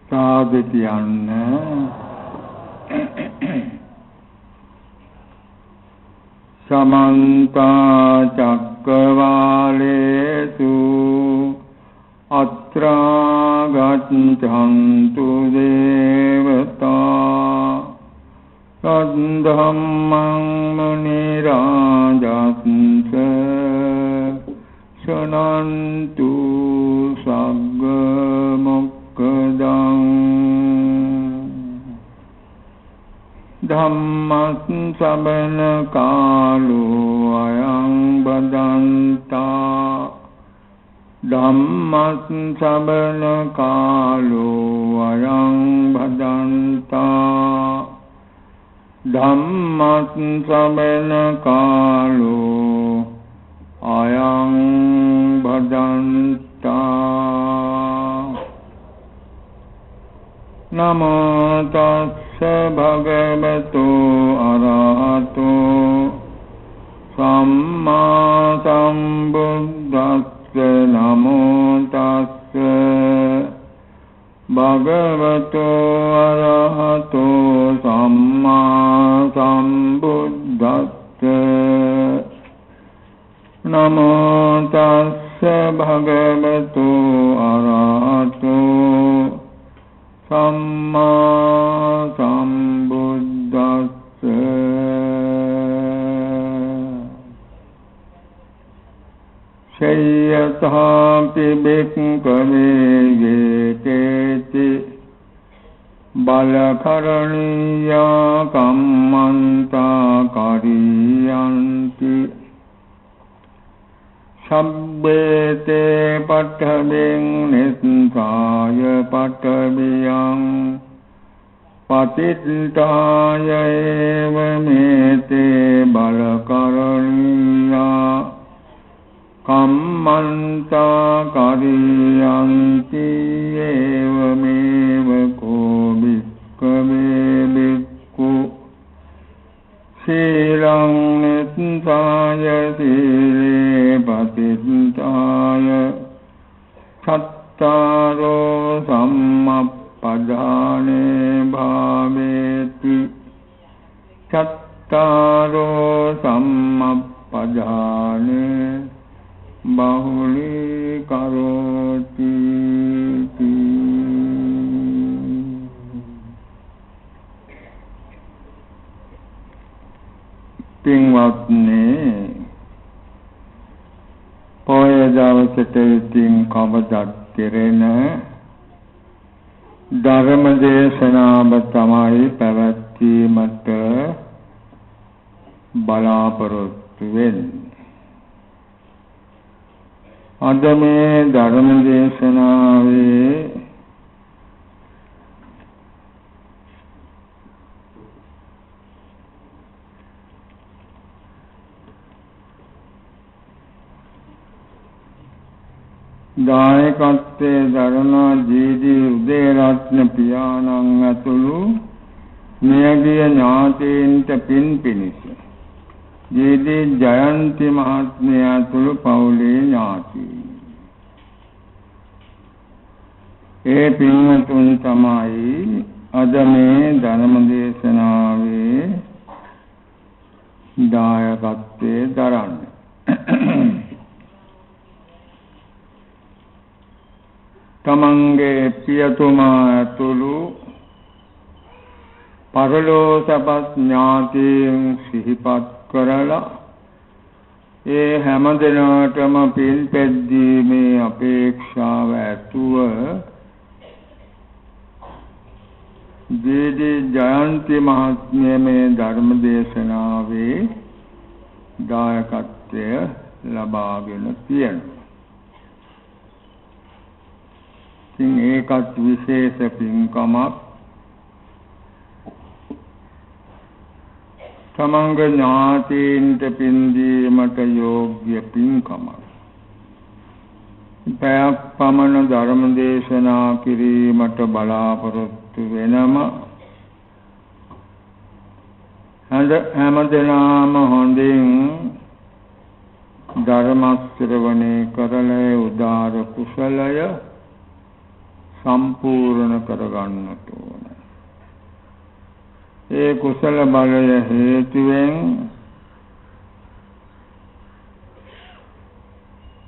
සාදු කියන්න. සමන්ත චක්කවාලේසු අත්‍රා ගච්ඡන්තු දේවතා සද්ධම්මං මුනි රාජස්ස සනන්තු සග්ග මොක්ඛදං ධම්මස් සබන කාලෝ අයං බදන්තා ධම්මස් සබන කාලෝ අයං බදන්තා ධම්මස් සබන කාලෝ අයං බදන්තා නමෝ තස්ස භගවතු අරහතු සම්මා සම්බුද්දස්ස නමෝ තස්ස භගවතු අරහතු සම්මා සම්බුද්දස්ස නමෝ තස්ස භගවතු අරහතු සම්මා සම්බුද්දස්ස සයථාපි බික්ඛවේ යේතේති බලකරණීයා කම්මන්තා කරියන්ති සබ්බේතේ පඨවෙන් නිස්සාය පඨවියං පතිත්තාය ඒව මේතේ බලකරණීයා කම්මන්තා කරියන්ති ඒව මේව කෝ භික්ඛවේ භික්ඛු සීලං නිස්සාය සීලේ පතිත්තාය චත්තාරෝ සම්මප්පදානේ භාවේති චත්තාරෝ සම්මප්පදානේ බහුලී කරෝති පින්වත්නි පොය දවසට ඉතින් කවදත් කෙරෙන ධර්ම දේශනාව තමයි පැවැත්වීමට බලාපොරොත්තු වෙන්නේ. අද මේ ධර්ම දේශනාවේ දායකත්වයේ දරන ජී.ඩී. උදේරත්න පියාණන් ඇතුළු මියගිය ඥාතීන්ට පින් පිණිස ජී.ඩී. ජයන්ති මහත්මිය ඇතුළු පවුලේ ඥාතීන් ඒ පින්වතුන් තමයි අද මේ ධර්ම දේශනාවේ දායකත්වයේ දරන්නේ. තමන්ගේ පියතුමා ඇතුළු පරලෝසපත් ඥාතීන් සිහිපත් කරලා ඒ හැම දිනකටම පින් පෙද්දීමේ අපේක්ෂාව ඇතුව ජී.ඩී. ජයන්ති මහත්මිය මේ ධර්ම දේශනාවේ දායකත්වය ලබාගෙන තියෙනවා. ඉතින් ඒකත් විශේෂ පින්කමක්. තමන්ග ඥාතීන්ට පින් දීමට යෝග්‍ය පින්කමක්. පැයක් පමණ ධර්ම දේශනා කිරීමට බලාපොරොත්තු වෙනම හැමදෙනාම හොඳින් ධර්ම ශ්‍රවණය කරලා උදාර කුසලය සම්පූර්ණ කරගන්නට ඕන. ඒ කුසල බලය හේතුවෙන්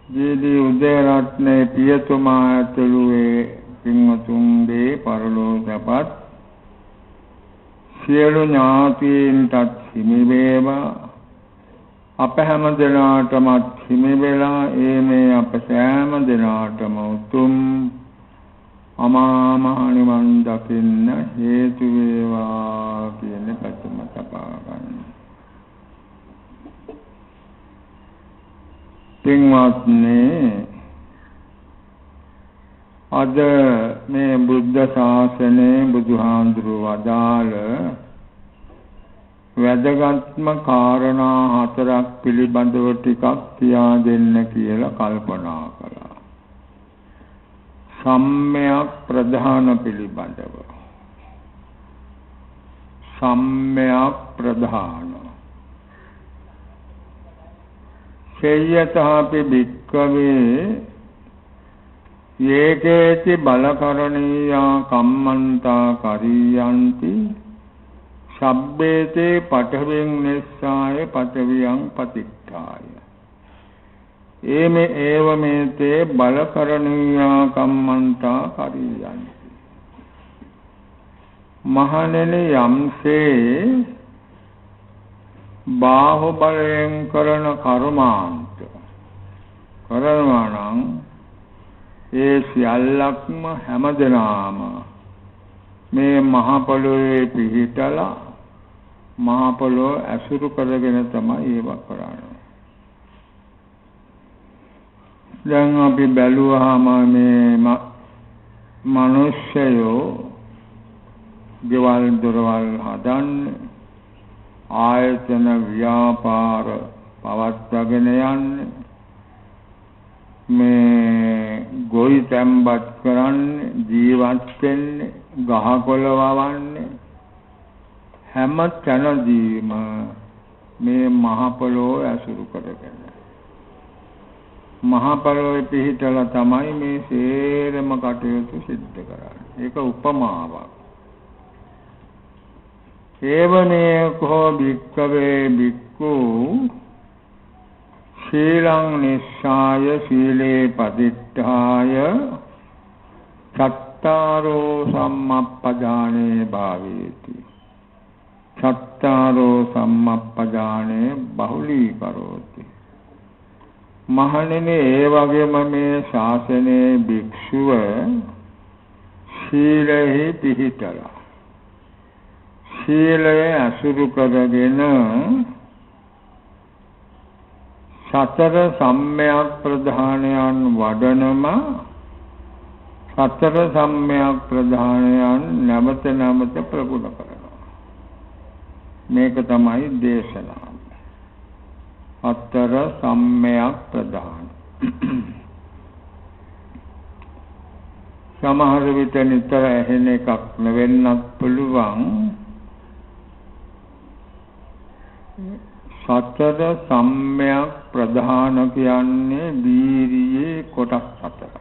දීදී උදේරත්නේ පියතුමා ඇතුළු ඒ පින්වතුන්ගේ පරලෝකපත් සියලු ඥාතීන්ටත් හිමි වේවා. අප හැම දෙනාටමත් හිමි වෙලා මේ අප සෑම දෙනාටම උතුම් අමා මහ නිවන් දකින්න හේතු වේවා කියන පැතුම තබා ගන්න. පින්වත්නි, අද මේ බුද්ධ ශාසනයේ බුදුහාඳුරු වදාළ වැදගත්ම කාරණා 4ක් පිළිබඳව ටිකක් කියා දෙන්න කියලා කල්පනා කළා. සම්මයක් ප්‍රධාන පිළිබඳව. සම්මයක් ප්‍රධාන. සේයතහපි භික්ඛවේ යේකේති බලකරණීයා කම්මන්තා කරියන්ති සබ්බේතේ පඨවින් නිස්සාය පඨවියං පතික්ඛාය ඒවමේතේ බලකරණීයා කම්මන්තා කරියන්ති. මහණෙනි, යම්සේ බාහුබලයෙන් කරන කර්මාන්ත කරනවා නම් ඒ සියල්ලක්ම හැමදෙනාම මේ මහ පොළොවේ පිහිටලා මහ පොළොව ඇසුරු කරගෙන තමයි ඒව කරන්නේ. දැන් අපි බැලුවාම මේ මිනිස්සයෝ ගෙවල් දොරවල් හදන්නේ, ආයතන ව්‍යාපාර පවත්වාගෙන යන්නේ, මේ ගොවි තැන්පත් කරන්නේ, ජීවත් වෙන්නේ, ගහකොළ වවන්නේ, හැම තැනදීම මේ මහ පොළොව ඇසුරු කරගෙන මහ පොළොවේ පිහිටලා තමයි මේ සේරම කටයුතු සිද්ධ කරන්නේ. ඒක උපමාවක්. ඒවනේ කෝ භික්ඛවේ භික්ඛු ශීලං නිස්සාය සීලේ පදිත්තාය චත්තාරෝ සම්මප්පදානේ භාවේති. චත්තාරෝ සම්මප්පදානේ බහුලී කරෝති. මහණෙනි, ඒ වගේම මේ ශාසනයේ භික්ෂුව සීලෙහි පිහිටලා සීලය අසුරු කරගෙන සතර සම්මයක් ප්‍රධානයන් වඩනම සතර සම්මයක් ප්‍රධානයන් නැවත නැවත ප්‍රගුණ කරනවා. මේක තමයි දේශනාව. සතර සම්මයක් ප්‍රධාන. සමහර විට නිතර ඇහෙන එකක් නෙවෙන්නත් පුළුවන්. සතර සම්මයක් ප්‍රධාන කියන්නේ වීරියේ කොටස් 4ක්.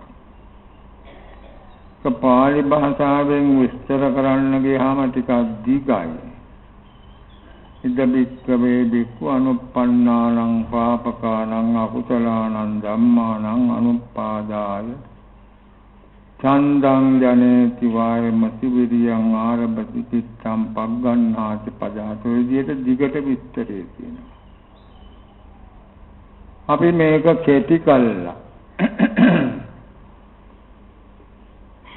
පාලි භාෂාවෙන් විස්තර කරන්න ගියාම ටිකක් දිගයි. ඉද භික්ඛවේ භික්ඛු අනුප්පන්නානං පාපකානං අකුසලානං ධම්මානං අනුප්පාදාය චන්දං ජනේති වායමති විරියං ආරභති චිත්තං පග්ගණ්හාති පජාතෝ විදියට දිගට විස්තරේ තියෙනවා. අපි මේක කෙටි කළා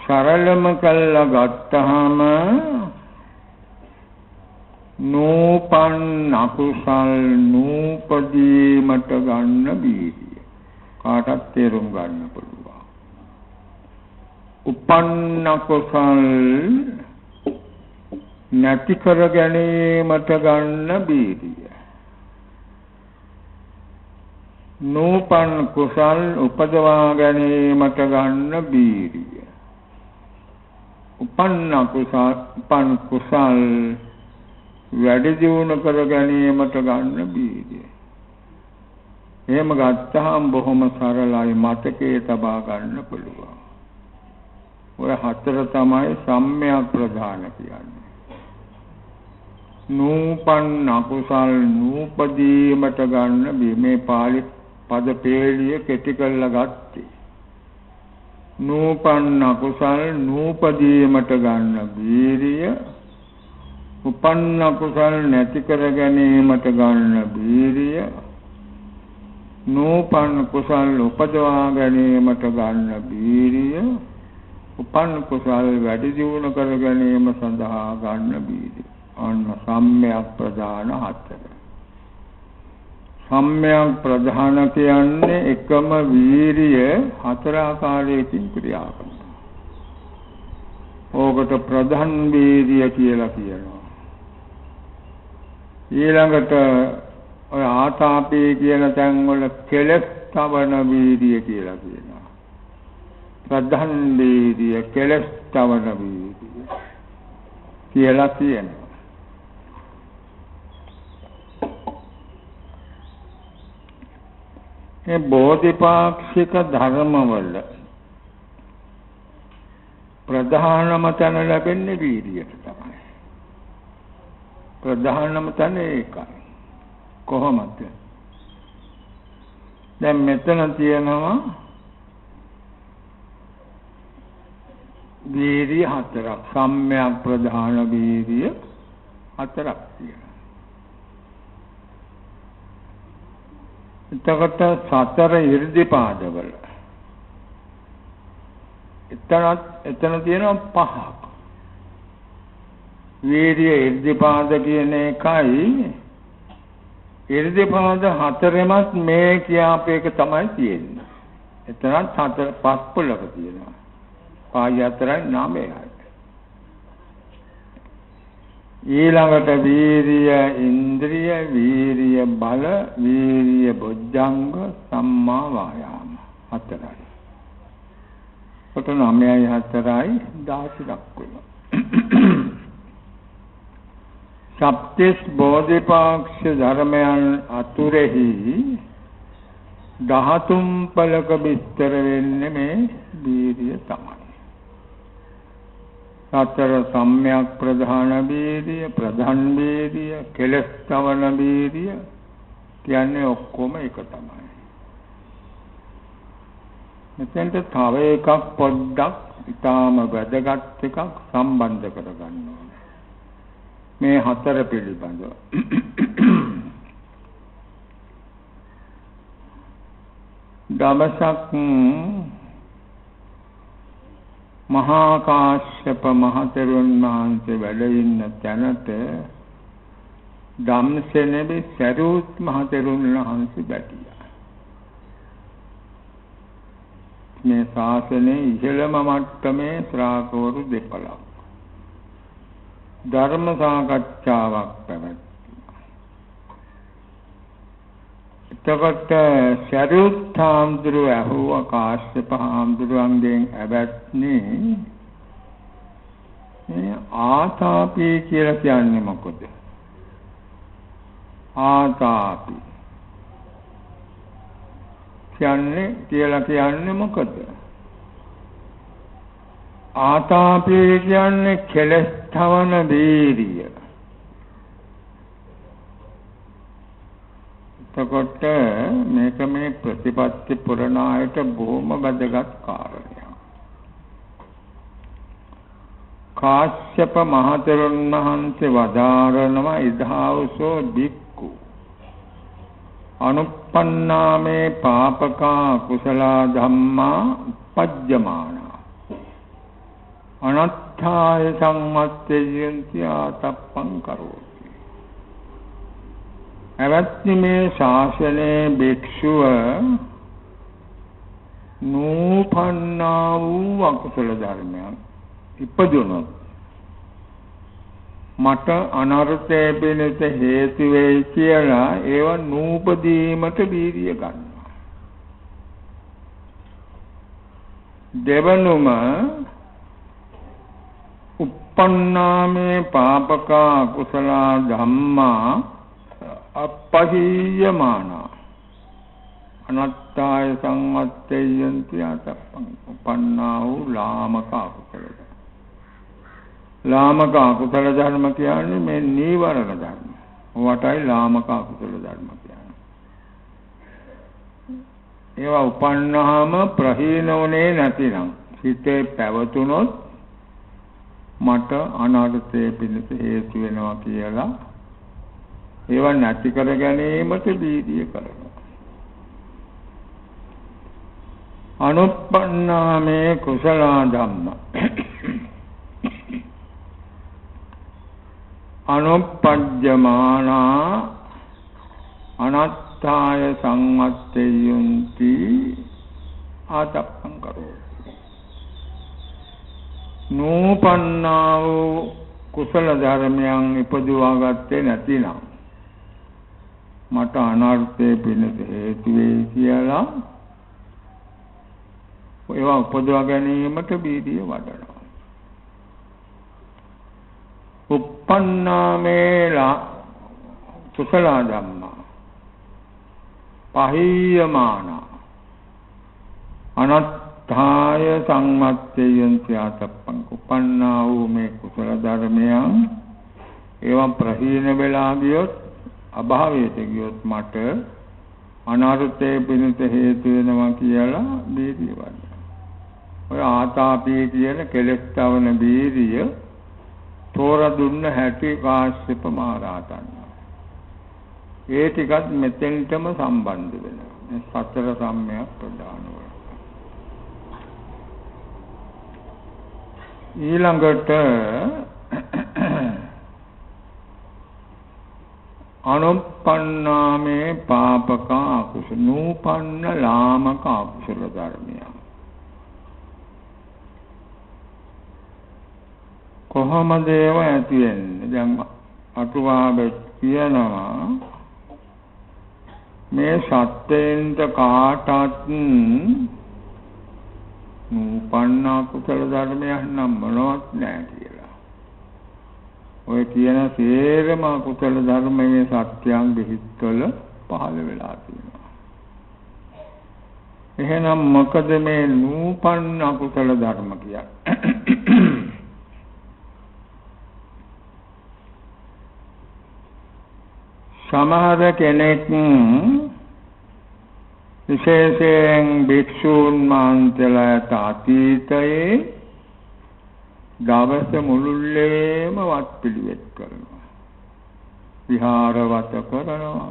සරලම කළා ගත්තාම නූපන් අකුසල් නූපදීමට ගන්න බීරිය කාටත් තේරුම් ගන්න පුළුවන්. උපන්න කුසල් නැති කර ගැනීමට ගන්න බීරිය. නූපන් කුසල් උපදවා ගැනීමට ගන්න බීරිය. උපන්න කුසල් වැඩි දියුණු කර ගැනීමට ගන්න බීරිය. එහෙම ගත්තාම බොහොම සරලයි, මතකයේ තබා ගන්න පුළුවන්. ඔය හතර තමයි සම්‍යක් ප්‍රධාන කියන්නේ. නූපන් අකුසල් නූපදීමට ගන්න මේ පාලි පද පේළිය කෙටි කරලා ගත්තේ. නූපන් අකුසල් නූපදීමට ගන්න වීරිය, උපන්න අකුසල් නැති කර ගැනීමට ගන්න වීරිය, නූපන් කුසල් උපදවා ගැනීමට ගන්න වීරිය, උපන් කුසල් වැඩි දියුණු කර ගැනීම සඳහා ගන්න වීරිය. අන්න සම්‍යක් ප්‍රධාන හතර. සම්‍යක් ප්‍රධාන කියන්නේ එකම වීරිය හතර ආකාරයකින් ක්‍රියා කරනවා. ඕකට ප්‍රධාන වීරිය කියලා කියනවා. ඊළඟට ඔය ආතාපේ කියන තැන් වල කෙලස් තවන වීරිය කියලා කියනවා. ප්‍රධාන වීරිය කෙලස් තවන වීරිය කියලා කියනවා. මේ බෝධිපාක්ෂික ධර්මවල ප්‍රධානම තැන ලැබෙන්නේ වීර්යයට තමයි. ප්‍රධානම තැන ඒකයි. කොහොමද? දැන් මෙතන තියෙනවා වීර්ය හතරක්. සම්‍යක් ප්‍රධාන වීර්ය හතරක් තියෙනවා. එතකොට සතර ඉර්ධිපාදවල එතන තියෙනවා පහක්. වීර්ය ඉර්ධිපාද කියන එකයි ඉර්ධිපාද හතරෙමත් මේ කියාපේක තමයි තියෙන්නේ. එතනත් හතර පස් පොලක තියෙනවා. පාය හතරයි 9යි. ඊළඟට වීරිය ඉන්ද්‍රිය, වීරිය බල, වීරිය බොජ්ජංග, සම්මා වායාම හතරයි. කොට 9යි 4යි 16ක් වෙනවා. සප්තිස් බෝධිපාක්ෂ ධර්මයන් අතුරෙහි 13 පලක විස්තර වෙන්නේ මේ වීරිය තමයි. සතර සම්‍යක් ප්‍රධාන වීර්ය, ප්‍රධාන වීර්ය, කෙලස් තවන වීර්ය කියන්නේ ඔක්කොම එක තමයි. මෙතෙන්ට තව එකක් පොඩ්ඩක් ඊටාම වැදගත් එකක් සම්බන්ධ කරගන්න ඕනේ. මේ හතර පිළිබඳව. දවසක් මහා කාශ්‍යප මහතෙරුන් වහන්සේ වැඩ ඉන්න තැනට ධම්සෙනෙහි සරියුත් මහතෙරුන් වහන්සේ බැටියා. මේ ශාසනයේ ඉහළම මට්ටමේ ශ්‍රාවකවරු 12ක් ධර්ම සාකච්ඡාවක් පැවැත්වුවා. එතකොට සරියුත් හාමුදුරුවෝ ඇහුවා කාශ්‍යප හාමුදුරුවන්ගෙන් ඇවැත්නි මේ ආතාපි කියලා කියන්නේ මොකද? ආතාපි කියන්නේ මොකද? ආතාපි කියන්නේ කෙලස් තවන වීර්ය. එතකොට මේක මේ ප්‍රතිපත්ති පුරණායට බොහොම වැදගත් කාරණයක්. කාශ්‍යප මහතෙරුන් වහන්සේ වදාරනවා ඉදහවසෝ බික්ඛු අනුප්පන්නාමේ පාපකා කුසලා ධම්මා පජ්ජමානා අනත්ථාය සම්මත්තේයන්ති ආතප්පං කරෝ. එවත්නි මේ ශාසනයේ භික්ෂුව නූපන්නා වූ අකුසල ධර්මයන් ඉපදුනොත් මට අනර්ථය පිණිස හේතු වෙයි කියලා ඒව නූපදීමට වීර්ය ගන්නවා. දෙවනුම uppannāme pāpakā kusalā dhammā අපහියමානා අනත්තාය සංවත්තේයන්ති ආතප්පං උපන්නා වූ ලාමක අකුසල ධර්ම. ලාමක අකුසල ධර්ම කියන්නේ මේ නීවරණ ධර්ම. වටයි ලාමක අකුසල ධර්ම කියන්නේ. ඒවා උපන්නාම ප්‍රහීනෝනේ නැතිනම් හිතේ පැවතුනොත් මට අනර්ථයේ පිණිස හේතු වෙනවා කියලා ඒවා නැති කර ගැනීමට බීදිය කරනවා. අනුප්පන්නාමේ කුසල ධම්ම අනුප්පජ්ජමානා අනත්තාය සංවත්තේයන්ති ආතප්පං කරෝති. නූපන්නා වූ කුසල ධර්මයන් ඉපදුවා ගත්තේ නැතිනම් මට අනර්ථයේ පිණිස හේතු වෙයි කියලා ඒවා උපදවා ගැනීමට බීදිය වඩනවා. උප්පන්නාමේලා කුසල ධම්මා පහීයමාන අනත්ථාය සංවත්තේයන්ති ආතප්පං උපන්නා වූ මේ කුසල ධර්මයන් ඒවා ප්‍රහීන වෙලා ගියොත් අභාවයට ගියොත් මට අනර්ථයේ පිණිස හේතු වෙනවා කියලා බීදිය වඩනවා. ඔය ආතාපී කියන කෙලෙස් තවන බීරිය තෝර දුන්න හැටි කාශ්‍යප මහ රහතන්. ඒ ටිකත් මෙතෙන්ටම සම්බන්ධ වෙනවා. මේ සතර සම්‍යක් ප්‍රදාන වල. ඊළඟට අනුප්පන්නාමේ පාපක අකුසල නූපන්න ලාමක අකුසල ධර්මයන් කොහොමද ඒව ඇති වෙන්නේ? දැන් අටුවාවෙත් කියනවා මේ සත්‍යෙන්ට කාටත් නූපන්න කුසල ධර්මයක් නම් මොනවත් නැහැ කියලා. ඔය කියන සේරම කුසල ධර්ම මේ සත්‍යයන් දෙහිත්වල පහළ වෙලා තියෙනවා. එහෙනම් මොකද මේ නූපන්න කුසල ධර්ම කියන්නේ? සමහර කෙනෙක් විශේෂයෙන් භික්ෂූන් වහන්සේලාට අතීතයේ දවස මුළුල්ලේම වත් පිළිවෙත් කරනවා. විහාරවත කරනවා.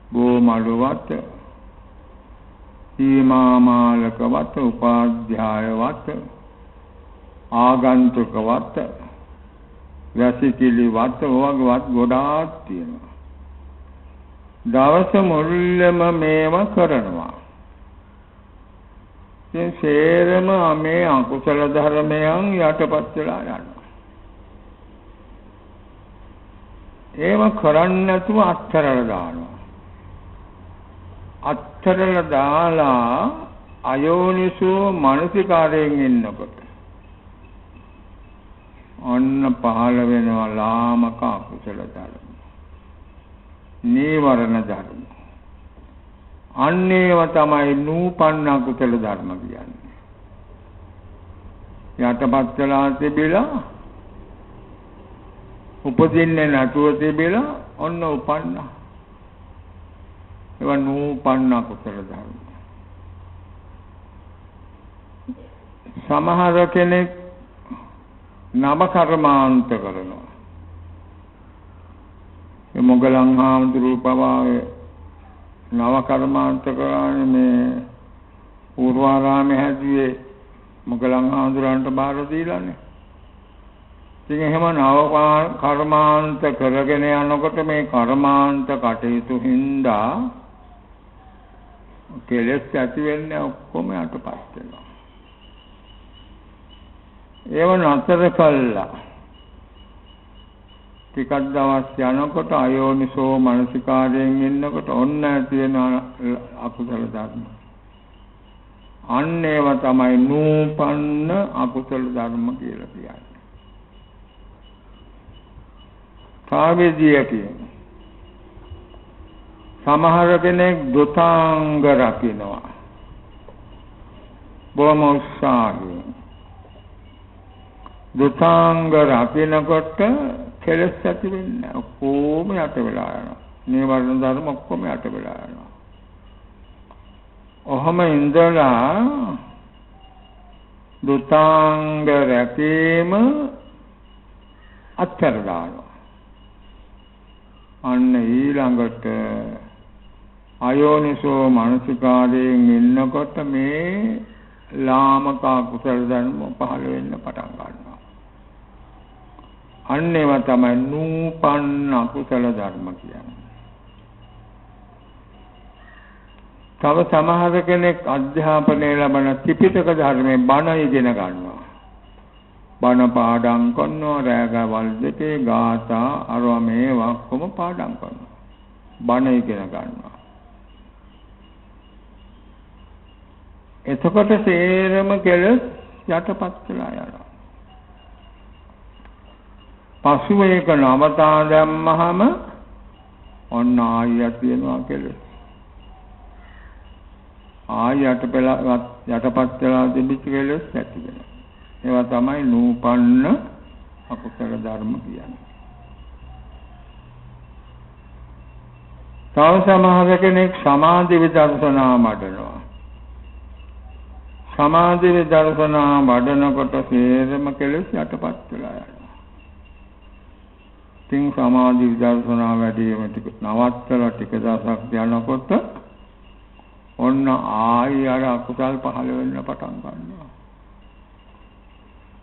බෝමඩු වත, සීමාමාලක වත, උපාධ්‍යාය වත, ආගන්තුක වත, වැසිකිලි වත වගේ වත් ගොඩාක් තියෙනවා. දවස මුළුල්ලේම මේවා කරනවා. මේ සේරම මේ අකුසල ධර්මයන් යටපත් වෙලා යනවා. ඒව කරන්නේ නැතුව අත්හැරලා දානවා. අත්හැරලා දාලා අයෝනිසෝ මානසිකාරයෙන් ඉන්නකොට අන්න පහළ වෙනවා ලාමක අකුසල ධර්ම. නීවරණ ධර්ම. අන්නේව තමයි නූපන්න කුසල ධර්ම කියන්නේ. යටපත් වෙලා තිබිලා උපදින්නේ නැතුව තිබිලා ඔන්න උපන්න. ඒවා නූපන්න කුසල ධර්ම. සමහර කෙනෙක් නව කර්මාන්ත කරනවා. ඒ මොගලන් හාමුදුරුවෝ පවා නව කර්මාන්ත කරන්නේ මේ පූර්වාරාමයේ හැදුවේ මොගලන් හාමුදුරන්ට බාර දීලානේ. ඉතින් එහෙම නව කර්මාන්ත කරගෙන යනකොට මේ කර්මාන්ත කටයුතු හින්දා කෙලෙස් ඇති වෙන්නේ ඔක්කොම යටපත් වෙනවා. ඒව නතර කළා. ටිකක් දවස් යනකොට අයෝනිසෝ මානසිකාරයෙන් ඉන්නකොට ඔන්න තියෙන අකුසල ධර්ම. අන්න ඒව තමයි නූපන්න අකුසල ධර්ම කියලා කියන්නේ. කාවේදිය කියන්නේ සමහර කෙනෙක් දුතාංග රකින්නවා. බොහොම උත්සාහයෙන්. දුතාංග රකින්නකොට කෙලෙස් ඇති වෙන්නේ ඔක්කොම යට වෙලා යනවා. නීවරණ ධර්ම ඔක්කොම යට වෙලා යනවා. ඔහම ඉඳලා දුතාංග රැකීම අත්හැර දානවා. අන්න ඊළඟට අයෝනිසෝ මනසිකාරයෙන් ඉන්නකොට මේ ලාමක කුසල ධර්ම පහළ වෙන්න පටන් ගන්නවා. අන්න ඒවා තමයි නූපන්න කුසල ධර්ම කියන්නේ. තව සමහර කෙනෙක් අධ්‍යාපනය ලබන ත්‍රිපිටක ධර්මයේ බණ ඉගෙන ගන්නවා. බණ පාඩම් කරනවා, රැගවල් දෙකේ ගාථා අරවා මේ වක්කම පාඩම් කරනවා. බණ ඉගෙන ගන්නවා. එතකොට සේරම කෙලස් යටපත් වෙලා යනවා. පසුව ඒක නවතා දැම්මහම ඔන්න ආයෙත් වෙනවා කෙලස්. යටපත් වෙලා තිබිච්ච කෙලස් ඇති වෙනවා. ඒවා තමයි නූපන්න අකුසල ධර්ම කියන්නේ. තව සමහර කෙනෙක් සමාධි විදර්ශනා වඩනවා. සමාධි විදර්ශනා වඩනකොට සේරම කෙලස් යටපත් වෙලා යනවා. තින් සමාධි විදර්ශනා වැඩිම ටික නවත්තලා ටික දවසක් යනකොට ඔන්න ආයෙ අර අකුසල් පහළ වෙන්න පටන් ගන්නවා.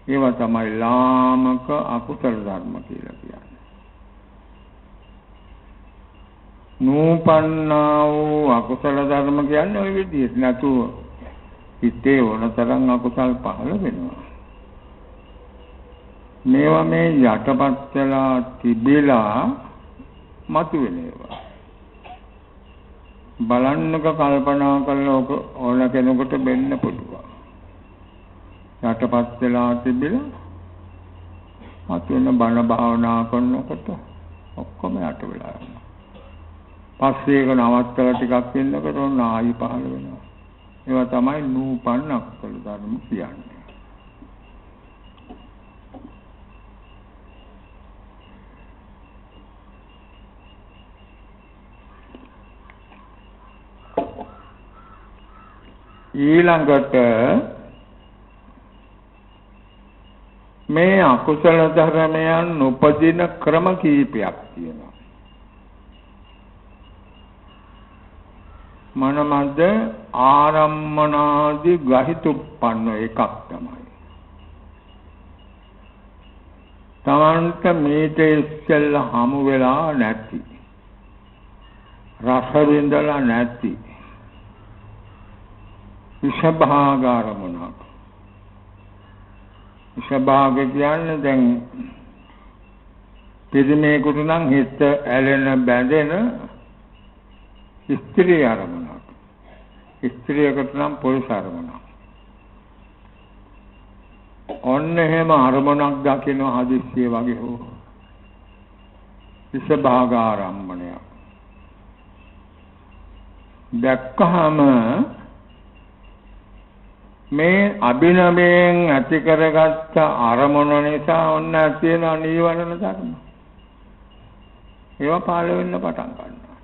ඒවා තමයි ලාමක අකුසල ධර්ම කියලා කියන්නේ. නූපන්නා වූ අකුසල ධර්ම කියන්නේ ওই විදිහට නැතුව හිතේ ඕනතරම් අකුසල් පහළ වෙනවා. මේවා මේ යටපත් වෙලා තිබිලා මතුවෙන ඒවා. බලන්නක කල්පනා කරලා ඕන කෙනෙකුට වෙන්න පුළුවන්. යටපත් වෙලා තිබිලා මතුවෙන බණ භාවනා කරනකොට ඔක්කොම යට වෙලා යනවා. පස්සේ ඒක නවත්තලා ටිකක් ඉන්නකොට ඕන ආයි පහළ වෙනවා. ඒවා තමයි නූපන්න අකුසල ධර්ම කියන්නේ. ඊළඟට මේ අකුසල ධර්මයන් උපදින ක්‍රම කීපයක් තියෙනවා. මනමද ආරම්මනාදි ගහිතුප්පන්න එකක් තමයි. තමන්ට මේට ඉස්සෙල්ලා හමු වෙලා නැති, රස විඳලා නැති විෂභාගාරමුණක්. විෂභාග කියන්නේ දැන් පිරිමේකට නම් හිත ඇලෙන බැඳෙන ස්ත්‍රී අරමුණක්. ස්ත්‍රියකට නම් පුරුෂ අරමුණක්. ඔන්න එහෙම අරමුණක් දකින්න හදිස්සිය වගේ හෝ විෂභාගාරම්මණය දැක්කහම මේ අභිනවයෙන් ඇති කරගත්ත අරමුණ නිසා ඔන්න තියෙන නීවරණ ධර්ම. ඒවා පාළ වෙන්න පටන් ගන්නවා.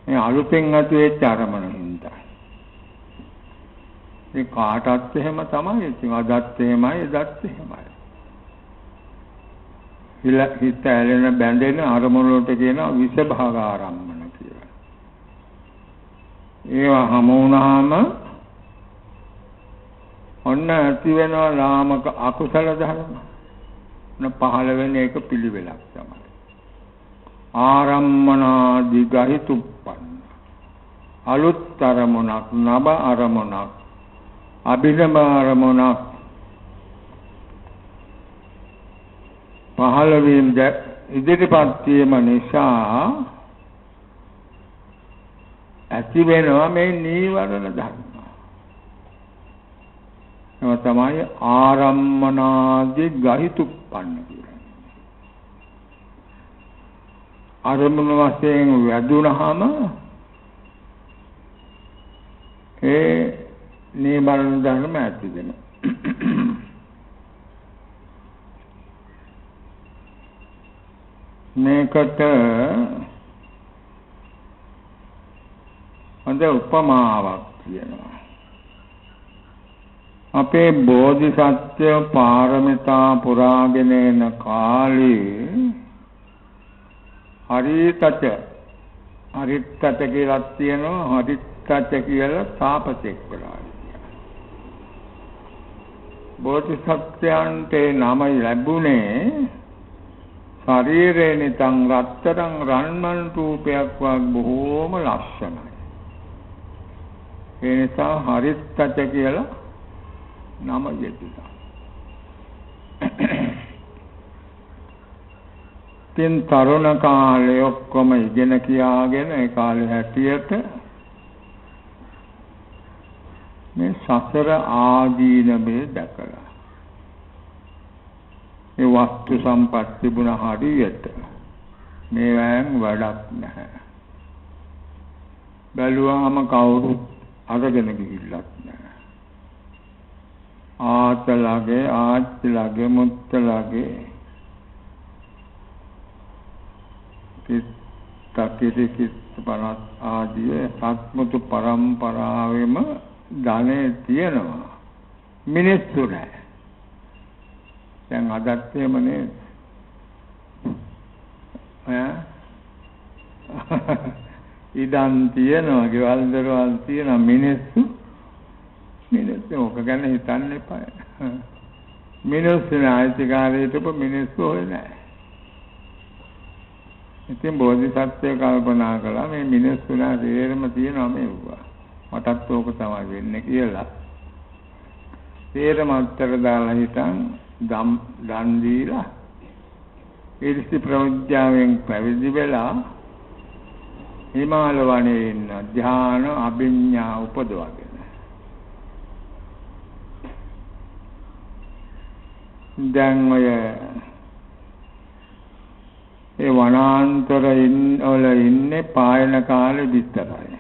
මේ අලුතෙන් ඇති වෙච්ච අරමුණ හින්දා. ඒ කාටත් එහෙම තමයි. ඉතින් අදත් එහෙමයි, එදත් එහෙමයි. හිත ඇලෙන බැඳෙන අරමුණ වලට කියනවා විෂභාග ආරම්මන කියලා. ඒවා හමු වුණාම ඔන්න ඇති වෙනවා ලාමක අකුසල ධර්ම. පහළ වෙන එක පිළිවෙලක් තමයි. ආරම්මනාදි ගහිතුප්පන්න. අලුත් අරමුණක්, නව අරමුණක්, අභිනව අරමුණක් පහළ වීම ඉදිරිපත් වීම නිසා ඇති වෙනවා මේ නීවරණ ධර්ම. ඒවා තමයි ආරම්මනාදි ගහිතුප්පන්න කියන්නේ. අරමුණු වශයෙන් වැදුනහම ඒ නීවරණ ධර්ම ඇති වෙනවා. මේකට හොඳ උපමාවක් කියනවා. අපේ බෝධිසත්ව පාරමිතා පුරාගෙන යන කාලේ හරිත්තච කියලා තියෙනවා. හරිත්තච කියලා තාපසෙක් වෙලා. බෝධිසත්වයන්ට නම ලැබුණේ ශරීරේ නිතං රත්තරන් රන්මන් රූපයක් වගේ බොහෝම ලක්ෂණයි. ඒ නිසා හරිත්තච කියලා නම යෙදුණා. තින් තරුණ කාලේ ඔක්කොම ඉගෙන කියාගෙන ඒ කාලේ හැටියට මේ සසර ආදීනවේ දැකලා ඒ වස්තු සම්පත් තිබුණ හරියට මේවෙන් වැඩක් නැහැ. බැලුවාම කවුරුත් අරගෙන ගිහිල්ලත් නැහැ. ආතලගේ ආච්චිලගේ මුත්තලගේ කිත් පනත් ආදී සත්මුතු පරම්පරාවෙම ධනෙ තියෙනවා. මිනිස්සු නැහැ. දැන් අදත් එහෙම නේද? ඉදන් තියෙනවා, ගෙවල් දරවල් තියෙනවා, මිනිස්සු ඕක ගැන හිතන්න එපා. මිනිස්සු නායතිකාරයට මිනිස්සු හොය නැහැ. ඉතින් බෝධිසත්වය කල්පනා කළා මේ මිනිස්සුලා තේරම තියෙනවා මේවා. මටත් ඕක තමයි වෙන්නේ කියලා. තේරම අත්තර දාලා හිටන් දන් දීලා ඊර්ෂි ප්‍රවිද්‍යාවෙන් පැවිදි වෙලා හිමාල වනයේ ඉන්න ධ්‍යාන අභිඥා උපදවගෙන දැන් ඔය ඒ වනාන්තරයින් වල ඉන්නේ පායන කාලේ විතරයි.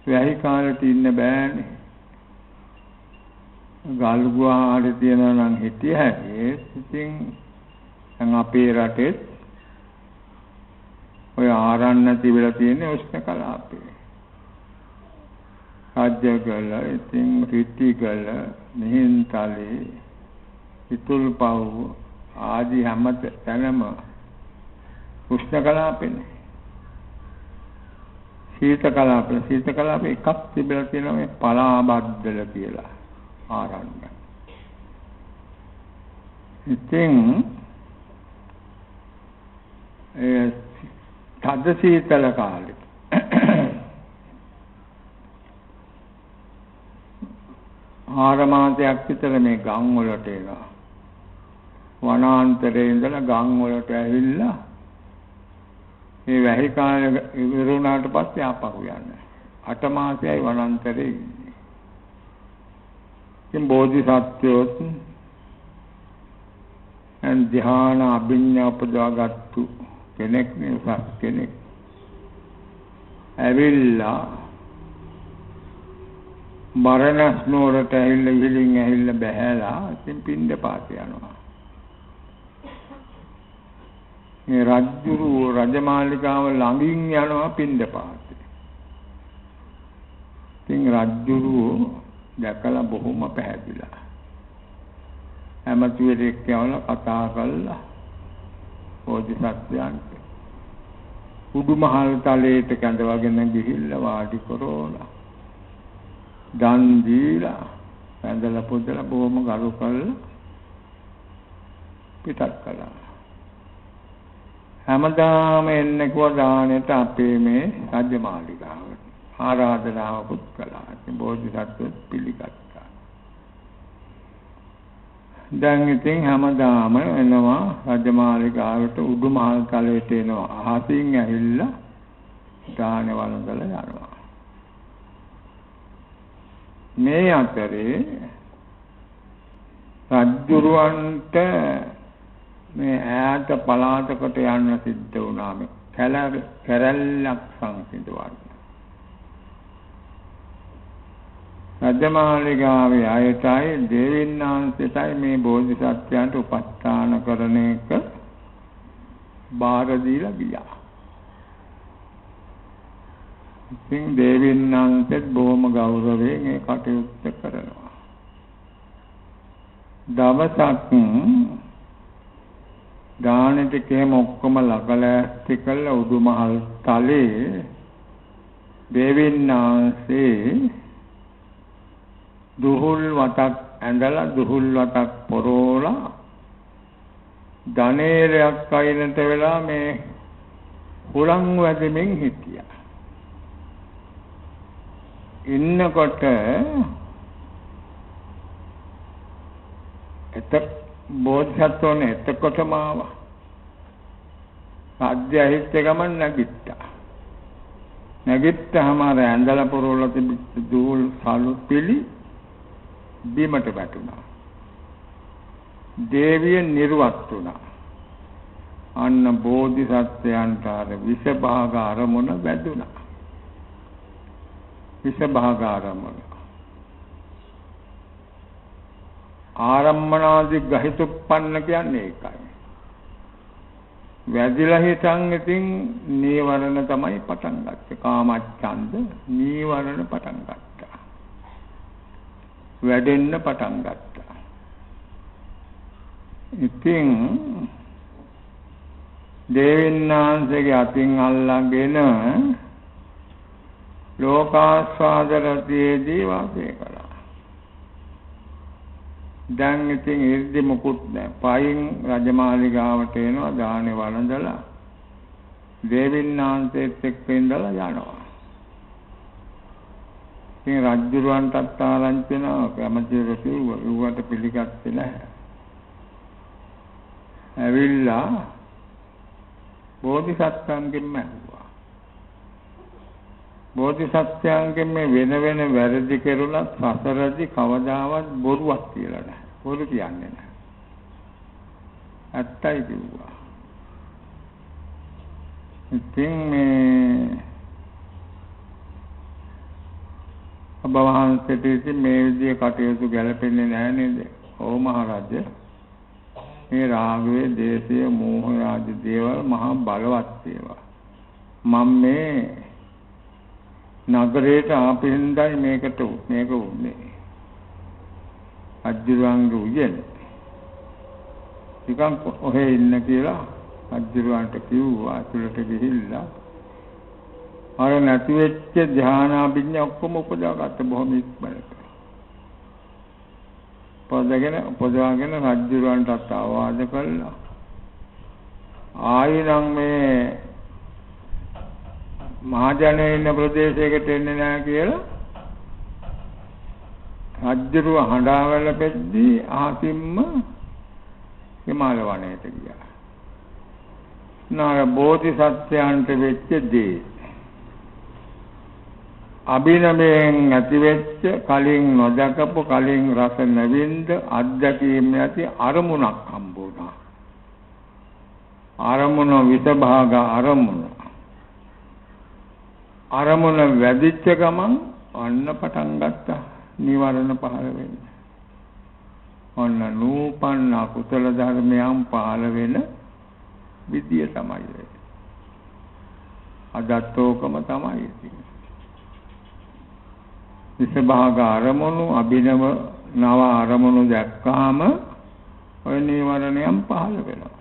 වැහි කාලෙට ඉන්න බෑනේ. ගල් ගුහාට තියනවා නම් හිටිය හැකි. ඉතින් දැන් අපේ රටේ ඔය ආරණ්‍ය තිබිලා තියෙන්නේ උෂ්ණ කලාපේ. රාජ්‍යගල, ඉතින් රිටිගල, මිහින්තලේ, ඉතුල්පව් ආදී හැම තැනම උෂ්ණ කලාපෙනේ. සීත කලාපේ එකක් තිබිලා තියෙනවා මේ පලාබද්දල කියලා ආරණ්‍ය. ඉතින් ඒ තද සීතල කාලේ ආරමාතයක් විතර මේ ගම් වලට එනවා. වනාන්තරේ ඉඳලා ගම් වලට ඇවිල්ලා මේ වැහි කාලේ ඉවර වුණාට පස්සේ ආපහු යන්නේ. 8 මාසයයි වනාන්තරේ ඉන්නේ. ඉතින් බෝධිසත්වයෝත් ධ්‍යාන අභිඥා උපදවාගත්තු කෙනෙක් නේ කෙනෙක්. ඇවිල්ලා මරණස් නුවරට ඇවිල්ලා ඉහිලින් ඇවිල්ලා බහැලා ඉතින් පින්ඩපාත යනවා. මේ රජුරු රජමාලිගාව ළඟින් යනවා පින්ඩපාතේ. ඉතින් රජුරු දැකලා බොහොම පැහැදිලා. ඇමතිවරයෙක් කියවලා කතා කළා බෝධිසත්වයන්ට. උඩුමහල් තලයට කැඳවගෙන ගිහිල්ලා වාඩි කරෝලා. දන් දීලා වැඳලා පොදලා බොහොම ගරු කළා පිටත් කළා. හැමදාම එන්නේ කෝ දානෙට අපේ මේ රාජමාලිගාවට ආරාධනාවකුත් කළා. ඉතින් බෝධිසත්ව පිළිගත්තා. දැන් ඉතින් හැමදාම එනවා රාජමාලිගාවට උඩුමහල් තලයට එනවා. අහසින් ඇවිල්ලා දාන වළඳලා යනවා. මේ අතරේ රජුරවන්ට මේ ඈත පළාතකට යන්න සිද්ධ වුණා මේ කැරැල්ලක් සංසිඳවන්න. රජමාලිගාවේ අයටයි දේවින්නාන්සේටයි මේ බෝධිසත්වයන්ට උපස්ථාන කරන එක බාර දීලා ගියා. ඉතින් දේවින්නාන්සේත් බොහොම ගෞරවයෙන් ඒ කටයුත්ත කරනවා. දවසක් දානෙ ටිකේම ඔක්කොම ලගලෑස්ති කළා උඩුමහල් තලේ දේවින්නාන්සේ දුහුල් වතක් ඇඳලා දුහුල් වතක් පොරෝලා ධනේරයක් අයිනට වෙලා මේ හුලං වැදෙමින් හිටියා. ඉන්නකොට බෝධිසත්වෝන් එතකොටම ආවා. සාධ්‍ය හිත ගමන් නැගිට්ටා. නැගිට්ටාම අර ඇඳලා පොරවලා තිබිච්ච දූල් සලු පිළි බිමට වැටුණා. දේවිය නිර්වත් වුණා. අන්න බෝධිසත්වයන්ට අර විෂ භාග අරමුණ වැදුණා. විෂ භාග අරමුණ ආරම්මනාදි ගහිතුප්පන්න කියන්නේ ඒකයි. වැදිලා හිටන් ඉතින් නීවරණ තමයි පටන් ගත්තේ. කාමච්ඡන්ද නීවරණ පටන් ගත්තා. වැඩෙන්න පටන් ගත්තා. ඉතින් දේවින්නාන්සේගේ අතින් අල්ලාගෙන ලෝකාස්වාද රතියේදී වාසය කළා. දැන් ඉතින් ඉර්ධි මුකුත් නැහැ. පයින් රජමාලිගාවට එනවා දානේ වළඳලා දේවින්නාන්සේත් එක්ක ඉඳලා යනවා. ඉතින් රජුරවන්ටත් ආරංචි වෙනවා කැමතිව කිව්වට පිළිගත්තේ නැහැ. ඇවිල්ලා බෝධිසත්වයන්ගෙන් ඇහුවා. බෝධිසත්වයන්ගෙන් මේ වෙන වෙන වැරදි කෙරුණත් සසරදී කවදාවත් බොරුවක් කියලා නැහැ. බොරු කියන්නේ නැහැ. ඇත්තයි කිව්වා. ඉතින් මේ අබවහන්සේට ඉතින් මේ විදිය කටයුතු ගැලපෙන්නේ නැහැ නේද? ඕ මහරජ මේ රාගයේ දේශයේ මෝහය ආදී දේවල් මහා බලවත් ඒවා. මම මේ නගරයට ආපෙන්දයි මේක උන්නේ. අජ්ජුරුවන්ගේ උයන. ටිකක් ඔහෙ ඉන්න කියලා අජ්ජුරුවන්ට කිව්වා. අතුලට ගිහිල්ලා අර නැති වෙච්ච ධානාභිඥා ඔක්කොම උපදවාගත්ත බොහොම ඉක්මනට. උපදවාගෙන රජුරවන්ටත් ආවාද කළා. ආයෙනම් මේ මහජනයේ ඉන්න ප්‍රදේශයකට එන්නේ නැහැ කියලා රජුරුව හඬාවල පෙද්දී අහසින්ම හිමාල වනයේට ගියා. නාර බෝධිසත්වයන්ට වෙච්ච දේ අභිනවයෙන් ඇති වෙච්ච කලින් නොදකපු කලින් රස නැවින්ද අත්දැකීම් නැති අරමුණක් හම්බුණා. අරමුණ විසභාග අරමුණ වැඩිච්ච ගමන් අන්න පටන් ගත්තා නිවරණ පහළ වෙන්න. ඔන්න නූපන්න කුසල ධර්මයන් පහළ වෙන විදිය තමයි. අදත්තෝකම තමයි තියෙන්නේ. විසභාග අරමුණු අභිනව නව අරමුණු දැක්කාම ඔය නිවරණයන් පහළ වෙනවා.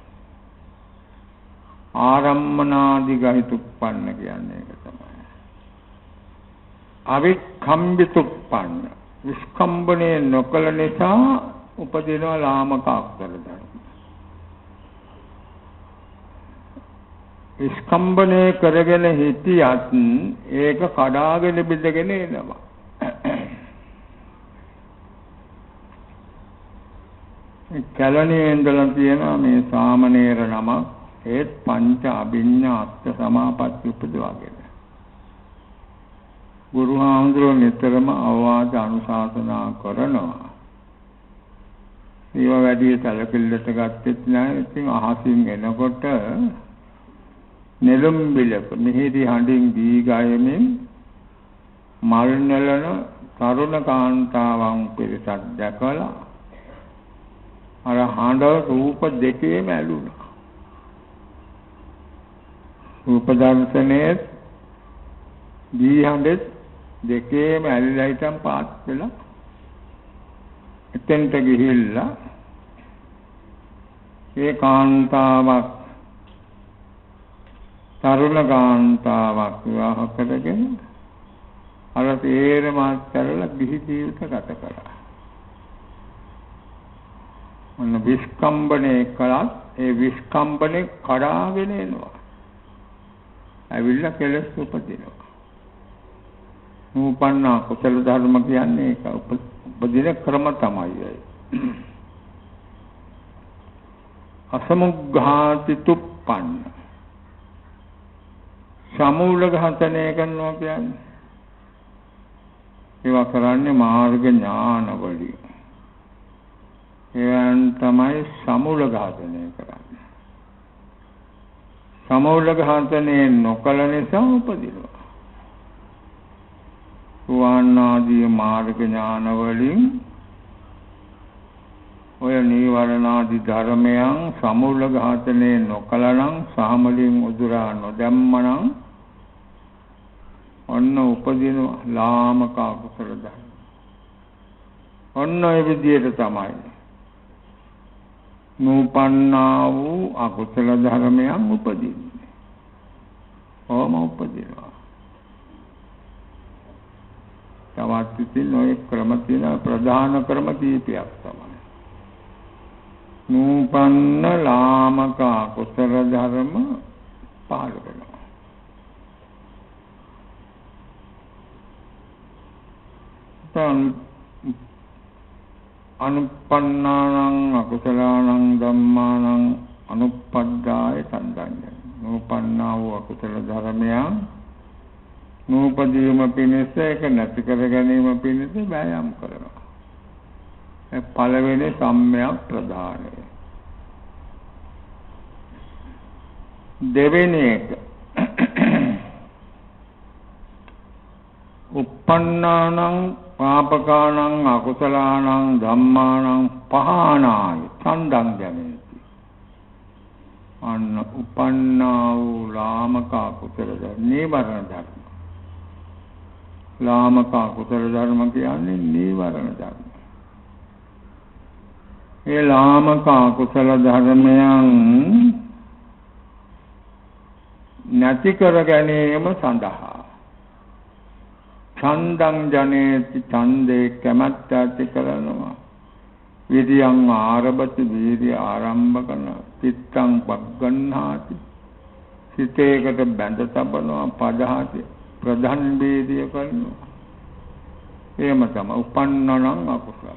ආරම්මනාදි ගහිතුප්පන්න කියන්නේ ඒක තමයි. අවික්ඛම්බිතුප්පන්න විස්කම්බනේ නොකල නිසා උපදිනවා ලාමක අක්ෂර ධර්ම. විස්කම්බනේ කරගෙන හිටියත් ඒක කඩාගෙන බිඳගෙන එනවා. කැලණියේ ඉඳලා තියෙන මේ සාමණේර නමක් ඒත් පංච අභිඥා අත්ථ සමාපatti උපදවාගෙන ගුරුහාමුදුරුවෝ නිතරම අවවාද අනුශාසනා කරනවා. ඒවා වැඩි සැලකිල්ලට ගත්තෙත් නැහැ. ඉතින් අහසින් එනකොට නෙළුම් බිලක මිහිරි හඬින් දී ගයමින් මල් නෙලන තරුණ කාන්තාවන් පිරිසක් දැකලා අර හඬ රූප දෙකේම ඇලුනා. රූප දර්ශනයේ දී හඬෙත් දෙකේම ඇලිලා හිටන් පාත් වෙලා එතෙන්ට ගිහිල්ලා ඒ කාන්තාවක් තරුණ කාන්තාවක් විවාහ කරගෙන අර තේරම කරලා ගිහි ජීවිත ගත කරා. මොන විස්කම්බනේ කළත් ඒ විස්කම්බනේ කඩාගෙන එනවා. ඇවිල්ලා කෙලස් උපදිනවා. නූපන්න කුසල ධර්ම කියන්නේ ඒක උපදින ක්‍රම තමයි. අසමුග්ඝාති තුප්පන්න සමූල ඝාතනය කරනවා කියන්නේ ඒවා කරන්නේ මාර්ග ඥාන වලින්. ඒවන් තමයි සමූල ඝාතනය කරන්නේ. සමූල ඝාතනය නොකළ නිසා උපදිනවා. සුවාන්නාදී මාර්ග ඥාන වලින් ඔය නීවරණාදී ධර්මයන් සමූල ඝාතනය නොකළනම් සාමලින් උදුරා නොදැම්මනම් ඔන්න උපදින ලාමක අකුසල ධර්ම. ඔන්න ඒ විදිහට තමයි නූපන්නා වූ අකුසල ධර්මයන් උපදින්නේ. ඕම උපදිනවා. තවත් ඉතින් ඔය ක්‍රම තියෙන ප්‍රධාන ක්‍රම කීපයක් තමයි. නූපන්න ලාමක අකුසල ධර්ම පහළ වෙනවා. අනුපන්නානං අකුසලානං ධම්මානං අනුප්පද්දාය සම්දඤ්ඤය. නූපන්නා වූ අකුසල ධර්මයන් නූපදීම පිණිස ඒක නැති කර ගැනීම පිණිස වෑයම් කරනවා. ඒ පළවෙනි සම්මයක් ප්‍රධානය. දෙවෙනි එක uppannānaṁ pāpakānaṁ akusalaanaṁ dhammānaṁ pahānāya චන්දං ජනේති. අන්න උපන්නා වූ ලාමක අකුසල ධර්ම නීවරණ ධර්ම. ලාමක අකුසල ධර්ම කියන්නේ නීවරණ ධර්ම. ඒ ලාමක අකුසල ධර්මයන් නැති කර ගැනීම සඳහා ඡන්දං ජනේති ඡන්දේ කැමැත්ත ඇති කරනවා. විරියං ආරබති වීර්ය ආරම්භ කරනවා. චිත්තං පග්ගණ්හාති සිතේකට බැඳ තබනවා. පදහති ප්‍රධාන වීර්ය කරනවා. එහෙම තමයි උපන්නනං අකුසල.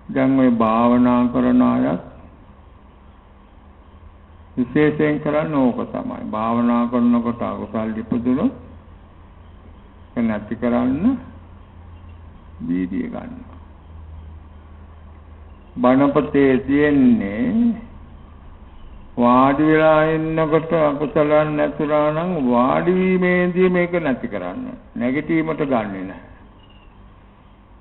දැන් මේ භාවනා කරන අයත් විශේෂයෙන් කරන්නේ ඕක තමයි. භාවනා කරනකොට අකුසල් ඉපදුනොත් ඒක නැති කරන්න වීර්යය ගන්නවා. බණපතේ තියෙන්නේ වාඩි වෙලා ඉන්නකොට අකුසලයන් නැතුණා නම් වාඩි වීමේදී මේක නැති කරන්න. නැගිටීමට ගන්නෙ නැහැ.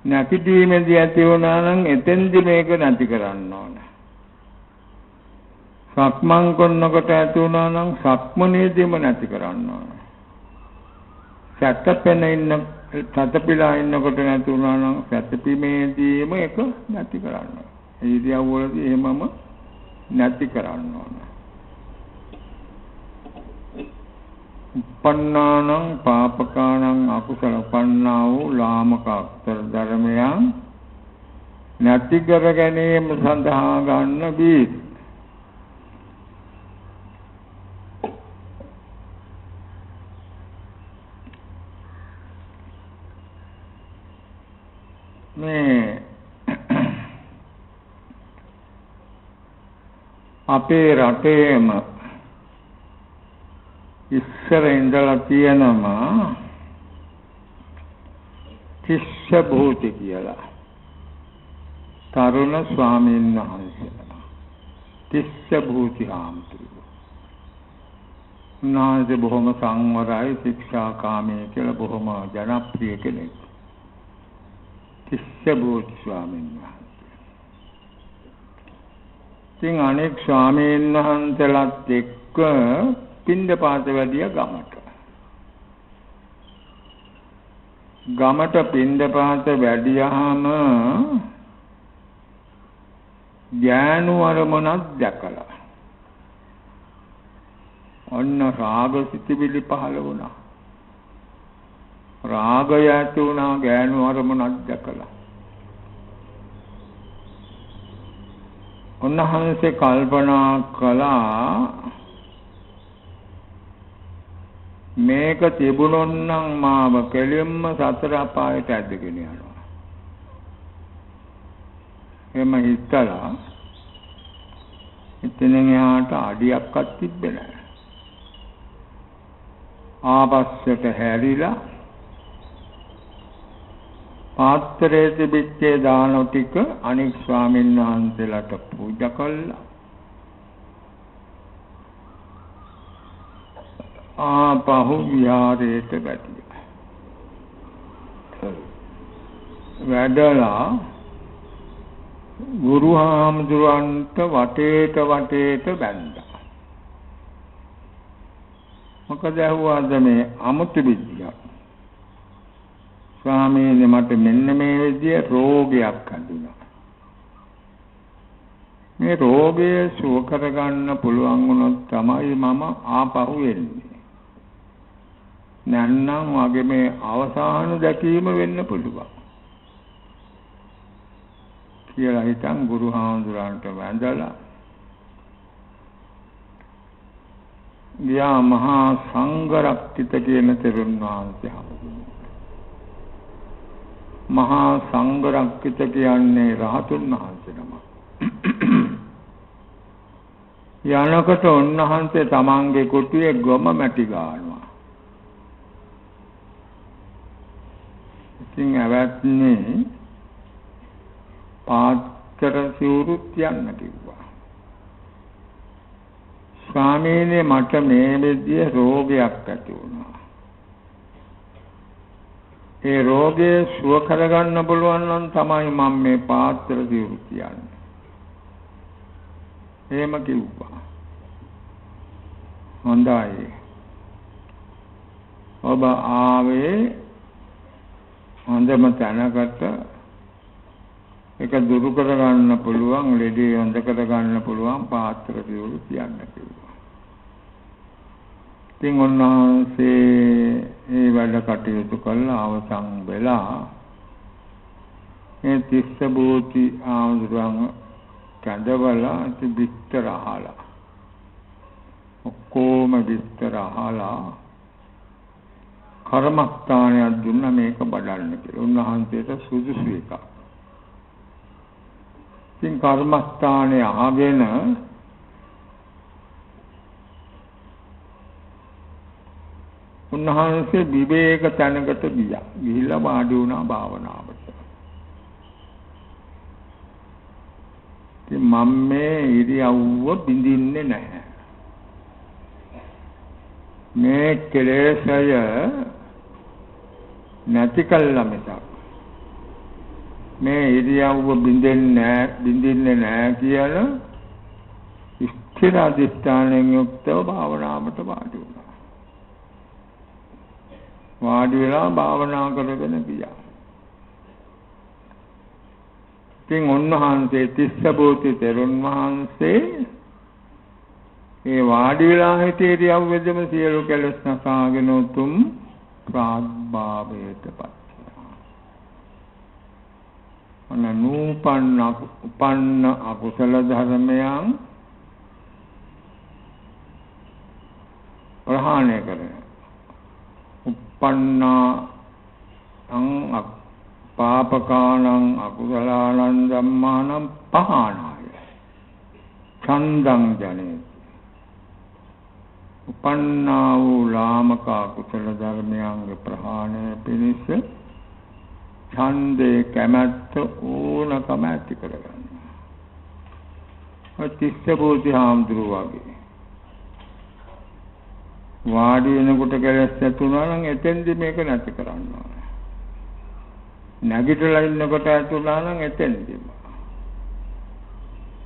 නැගිටීමේදී ඇති වුණා නම් එතෙන්දී මේක නැති කරන්න ඕන. සක්මන් කරනකොට ඇති වුණා නම් සක්මනේදීම නැති කරන්න ඕන. සැතපීලා ඉන්නකොට නැති වුණා නම් සැතපීමේදීම ඒක නැති කරන්න ඕන. ඒ ඉරියව්වලදී එහෙමම නැති කරන්න ඕන. uppannānaṁ pāpakānaṁ akusala uppannā වූ ලාමක අකුසල ධර්මයන් නැති කර ගැනීම සඳහා ගන්න බීජ. මේ අපේ රටේම ඉස්සර ඉඳලා තියෙනවා තිස්ස භූති කියලා. තරුණ ස්වාමීන් වහන්සේලා තිස්ස භූති හාමුදුරුවෝ. උන්වහන්සේ බොහොම සංවරයි, ශික්ෂාකාමී කියලා බොහොම ජනප්‍රිය කෙනෙක්. තිස්ස භූති ස්වාමීන් වහන්සේ. ඉතින් අනෙක් ස්වාමීන් වහන්සේලාත් එක්ක පින්දපාත වැඩිය ගමට. ගමට පින්දපාත වැඩියාම ඥානු අරමුණක් දැකලා ඔන්න රාග සිතිවිලි පහළ වුණා. රාගය ඇති වුණා ඥානු අරමුණක් දැකලා. උන්වහන්සේ කල්පනා කළා මේක තිබුණොත් නම් මාව කෙලින්ම සතර අපායට ඇදගෙන යනවා. එම හිතලා එතනින් යාට අඩියක්වත් තිබ්බේ නැහැ. ආපස්සට හැරිලා පාත්‍රයේ තිබිච්ච දාන ටික අනෙක් ස්වාමීන් වහන්සේලාට පූජා කළා. ආපහු විහාරයට වැටිලා. වැඩලා ගුරු හාමුදුරන්ට වටේට බැන්දා. මොකද ඇහුවාද මේ අමුතු විද්‍යාව? ස්වාමීනි මට මෙන්න මේ විදිය රෝගයක් හඳුනා. මේ රෝගය සුව කරගන්න පුළුවන් වුණොත් තමයි මම ආපහු එන්නේ. නැත්නම් වගේ මේ අවසාන දැකීම වෙන්න පුළුවන්. කියලා හිතන් ගුරු හාමුදුරන්ට වැඳලා ගියා මහා සංඝරක්කිත කියන තෙරුන් වහන්සේ හමුදුනේ. මහා සංඝරක්කිත කියන්නේ රහතුන් වහන්සේ නම. යනකොට උන්වහන්සේ තමන්ගේ කුටියේ ගොම මැටි ගන්නවා. ඉතින් අවත්නේ පාත්‍ර සිවුරු තියන්න කිව්වා. ස්වාමීනි මට මේ විදිය රෝගයක් ඇති වුණා. ඒ රෝගය සුව කරගන්න පුළුවන් නම් තමයි මම මේ පාත්‍ර සිවුරු තියන්නේ. එහෙම කිව්වා. හොඳයි. ඔබ ආවේ හොඳම තැනකට ඒක දුරු කරගන්න පුළුවන්, ලෙඩේ හොඳ කරගන්න පුළුවන් පාත්‍ර සිවුරු තියන්න කිව්වා. ඉතින් උන්වහන්සේ ඒ වැඩ කටයුතු කළා. අවසන් වෙලා ඒ තිස්ස භූති ආමුදුරන් කඳවලා විස්තර අහලා ඔක්කොම විස්තර අහලා කර්මස්ථානයක් දුන්න මේක බඩන්න කියලා. උන්වහන්සේට සුදුසු එකක්. ඉතින් කර්මස්ථානේ ආගෙන උන්වහන්සේ විවේක තැනකට ගියා. ගිහිල්ලා වාඩි වුණා භාවනාවට. ඉතින් මම මේ ඉරියව්ව බින්දින්නේ නැහැ. මේ කෙලෙසය නැති කළා මිසක් මේ ඉරියව්ව බින්දින්නේ නැහැ කියලා ස්ථිර අධිෂ්ඨානයෙන් යුක්තව භාවනාවට වාඩි වුණා. වාඩි වෙලා භාවනා කරගෙන ගියා. ඉතින් උන්වහන්සේ තිස්ස භූති තෙරුන් වහන්සේ ඒ වාඩි වෙලා හිටිය ඉරියව්වෙදම සියලු කෙලෙස් නසාගෙන උතුම් ප්‍රාග්භාවයටපත් වුණා. උපන්න අකුසල ධර්මයන් ප්‍රහාණය කරන uppannā පාපකානං අකුසලානං ධම්මානං පහානාය ඡන්දං ජනේ උපන්නා වූ ලාමක කුසල ධර්මයන්ගේ ප්‍රහාණය පිණිස ඡන්දේ කැමැත්ත ඕනකම ඇති කරගන්නවා. ඔය තිස්ස බෝධි හාමුදුරුවෝ වගේ වාඩි වෙනකොට කැලැස් ඇතුණා නම් එතෙන්දි මේක නැති කරනවා. නැගිටලා ඉන්නකොට ඇතුණා නම් එතෙන්දිම.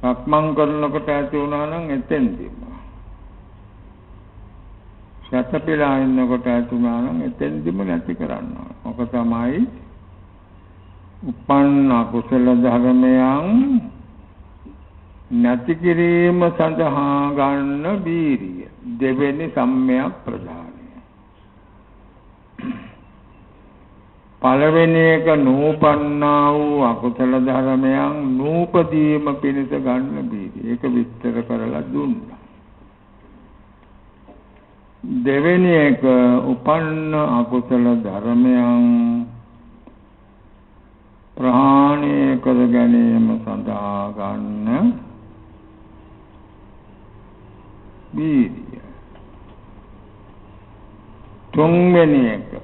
සක්මන් කරනකොට ඇති වුණා නම් එතෙන්දිම. සැතපීලා ඉන්නකොට ඇති වුණා නම් එතෙන්දිම නැති කරනවා. ඔක තමයි උපන්න කුසල ධර්මයන් නැති කිරීම සඳහා ගන්න වීරිය. දෙවෙනි සම්‍යක් ප්‍රධානය. පළවෙනි එක නූපන්නා වූ අකුසල ධර්මයන් නූපදීම පිණිස ගන්න වීරිය. ඒක විස්තර කරලා දුන්නා. දෙවෙනි එක උපන්න අකුසල ධර්මයන් ප්‍රහාණය කර ගැනීම සඳහා ගන්න වීර්ය. තුන්වෙනි එක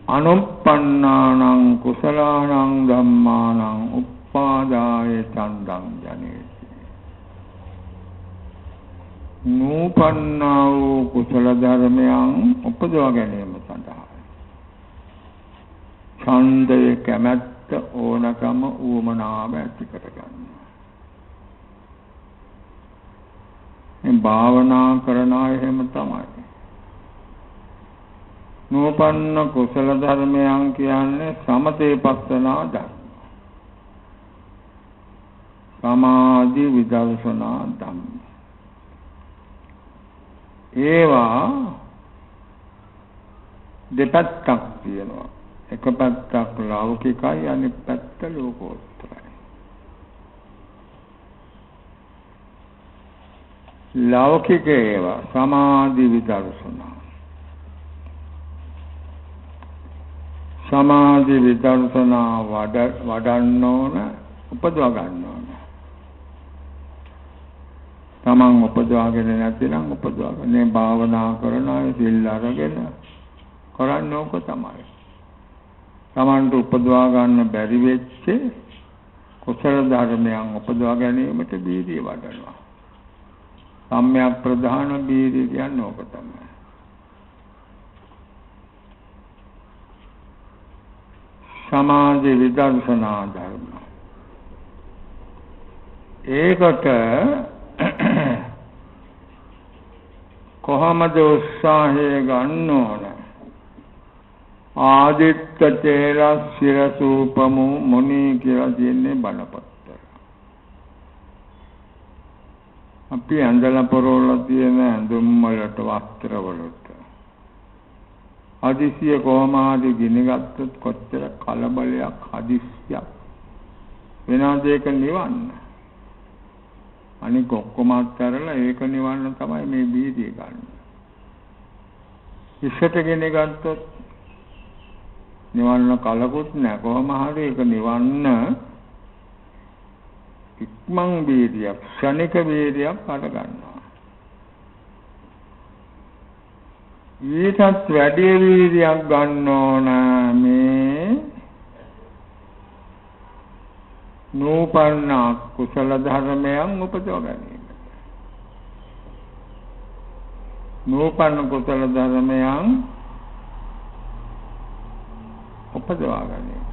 අනුප්පන්නානං කුසලානං ධම්මානං උප්පාදාය චන්දං ජනේති. නූපන්නා වූ කුසල ධර්මයන් උපදවා ගැනීම සඳහා ඡන්දය කැමැත්ත ඕනකම ඌමනාව ඇති කරගන්න. මේ භාවනා කරන අය එහෙම තමයි. නූපන්න කුසල ධර්මයන් කියන්නේ සමතේ පස්සනා ධර්ම. සමාධි විදර්ශනා ධම්ම. ඒවා දෙපැත්තක් තියෙනවා. එක පැත්තක් ලෞකිකයි අනිත් පැත්ත ලෝකෝත්තරයි. ලෞකික ඒවා සමාධි විදර්ශනා. සමාධි විදර්ශනා වඩන්න ඕන, උපදවා ගන්න ඕන. තමන් උපදවාගෙන නැතිනම් උපදවාගෙන භාවනා කරන අය සිල් අරගෙන කරන්නේ ඕක තමයි. තමන්ට උපදවා ගන්න බැරි වෙච්ච කුසල ධර්මයන් උපදවා ගැනීමට බීරිය වඩනවා. සම්‍යක් ප්‍රධාන බීරිය කියන්නේ ඕක තමයි. සමාධි විදර්ශනා ධර්ම. ඒකට කොහොමද උත්සාහය ගන්න ඕන? ආදිත්ත චේලා සිරසූපමු මුනි කියලා කියන්නේ බණපත්තර. අපි ඇඳලා පොරවලා තියෙන ඇඳුම් වලට වස්ත්‍ර වලට හදිසිය කොහොම හරි ගිනගත්තොත් කොච්චර කලබලයක් හදිසියක් වෙනවද ඒක නිවන්න. අනික ඔක්කොම අත්හැරලා ඒක නිවන්න තමයි මේ බීදිය ගන්න. ඉස්සට ගිනගත්තොත් නිවන්න කලකුත් නැහැ. කොහොම හරි ඒක නිවන්න ඉක්මන් බීදියක්, ක්ෂණික බීදියක් අර ගන්නවා. ඊටත් වැඩි වීර්යයක් ගන්න ඕන මේ නූපන්න කුසල ධර්මයන් උපදව ගැනීම. නූපන්න කුසල ධර්මයන් උපදවා ගැනීම.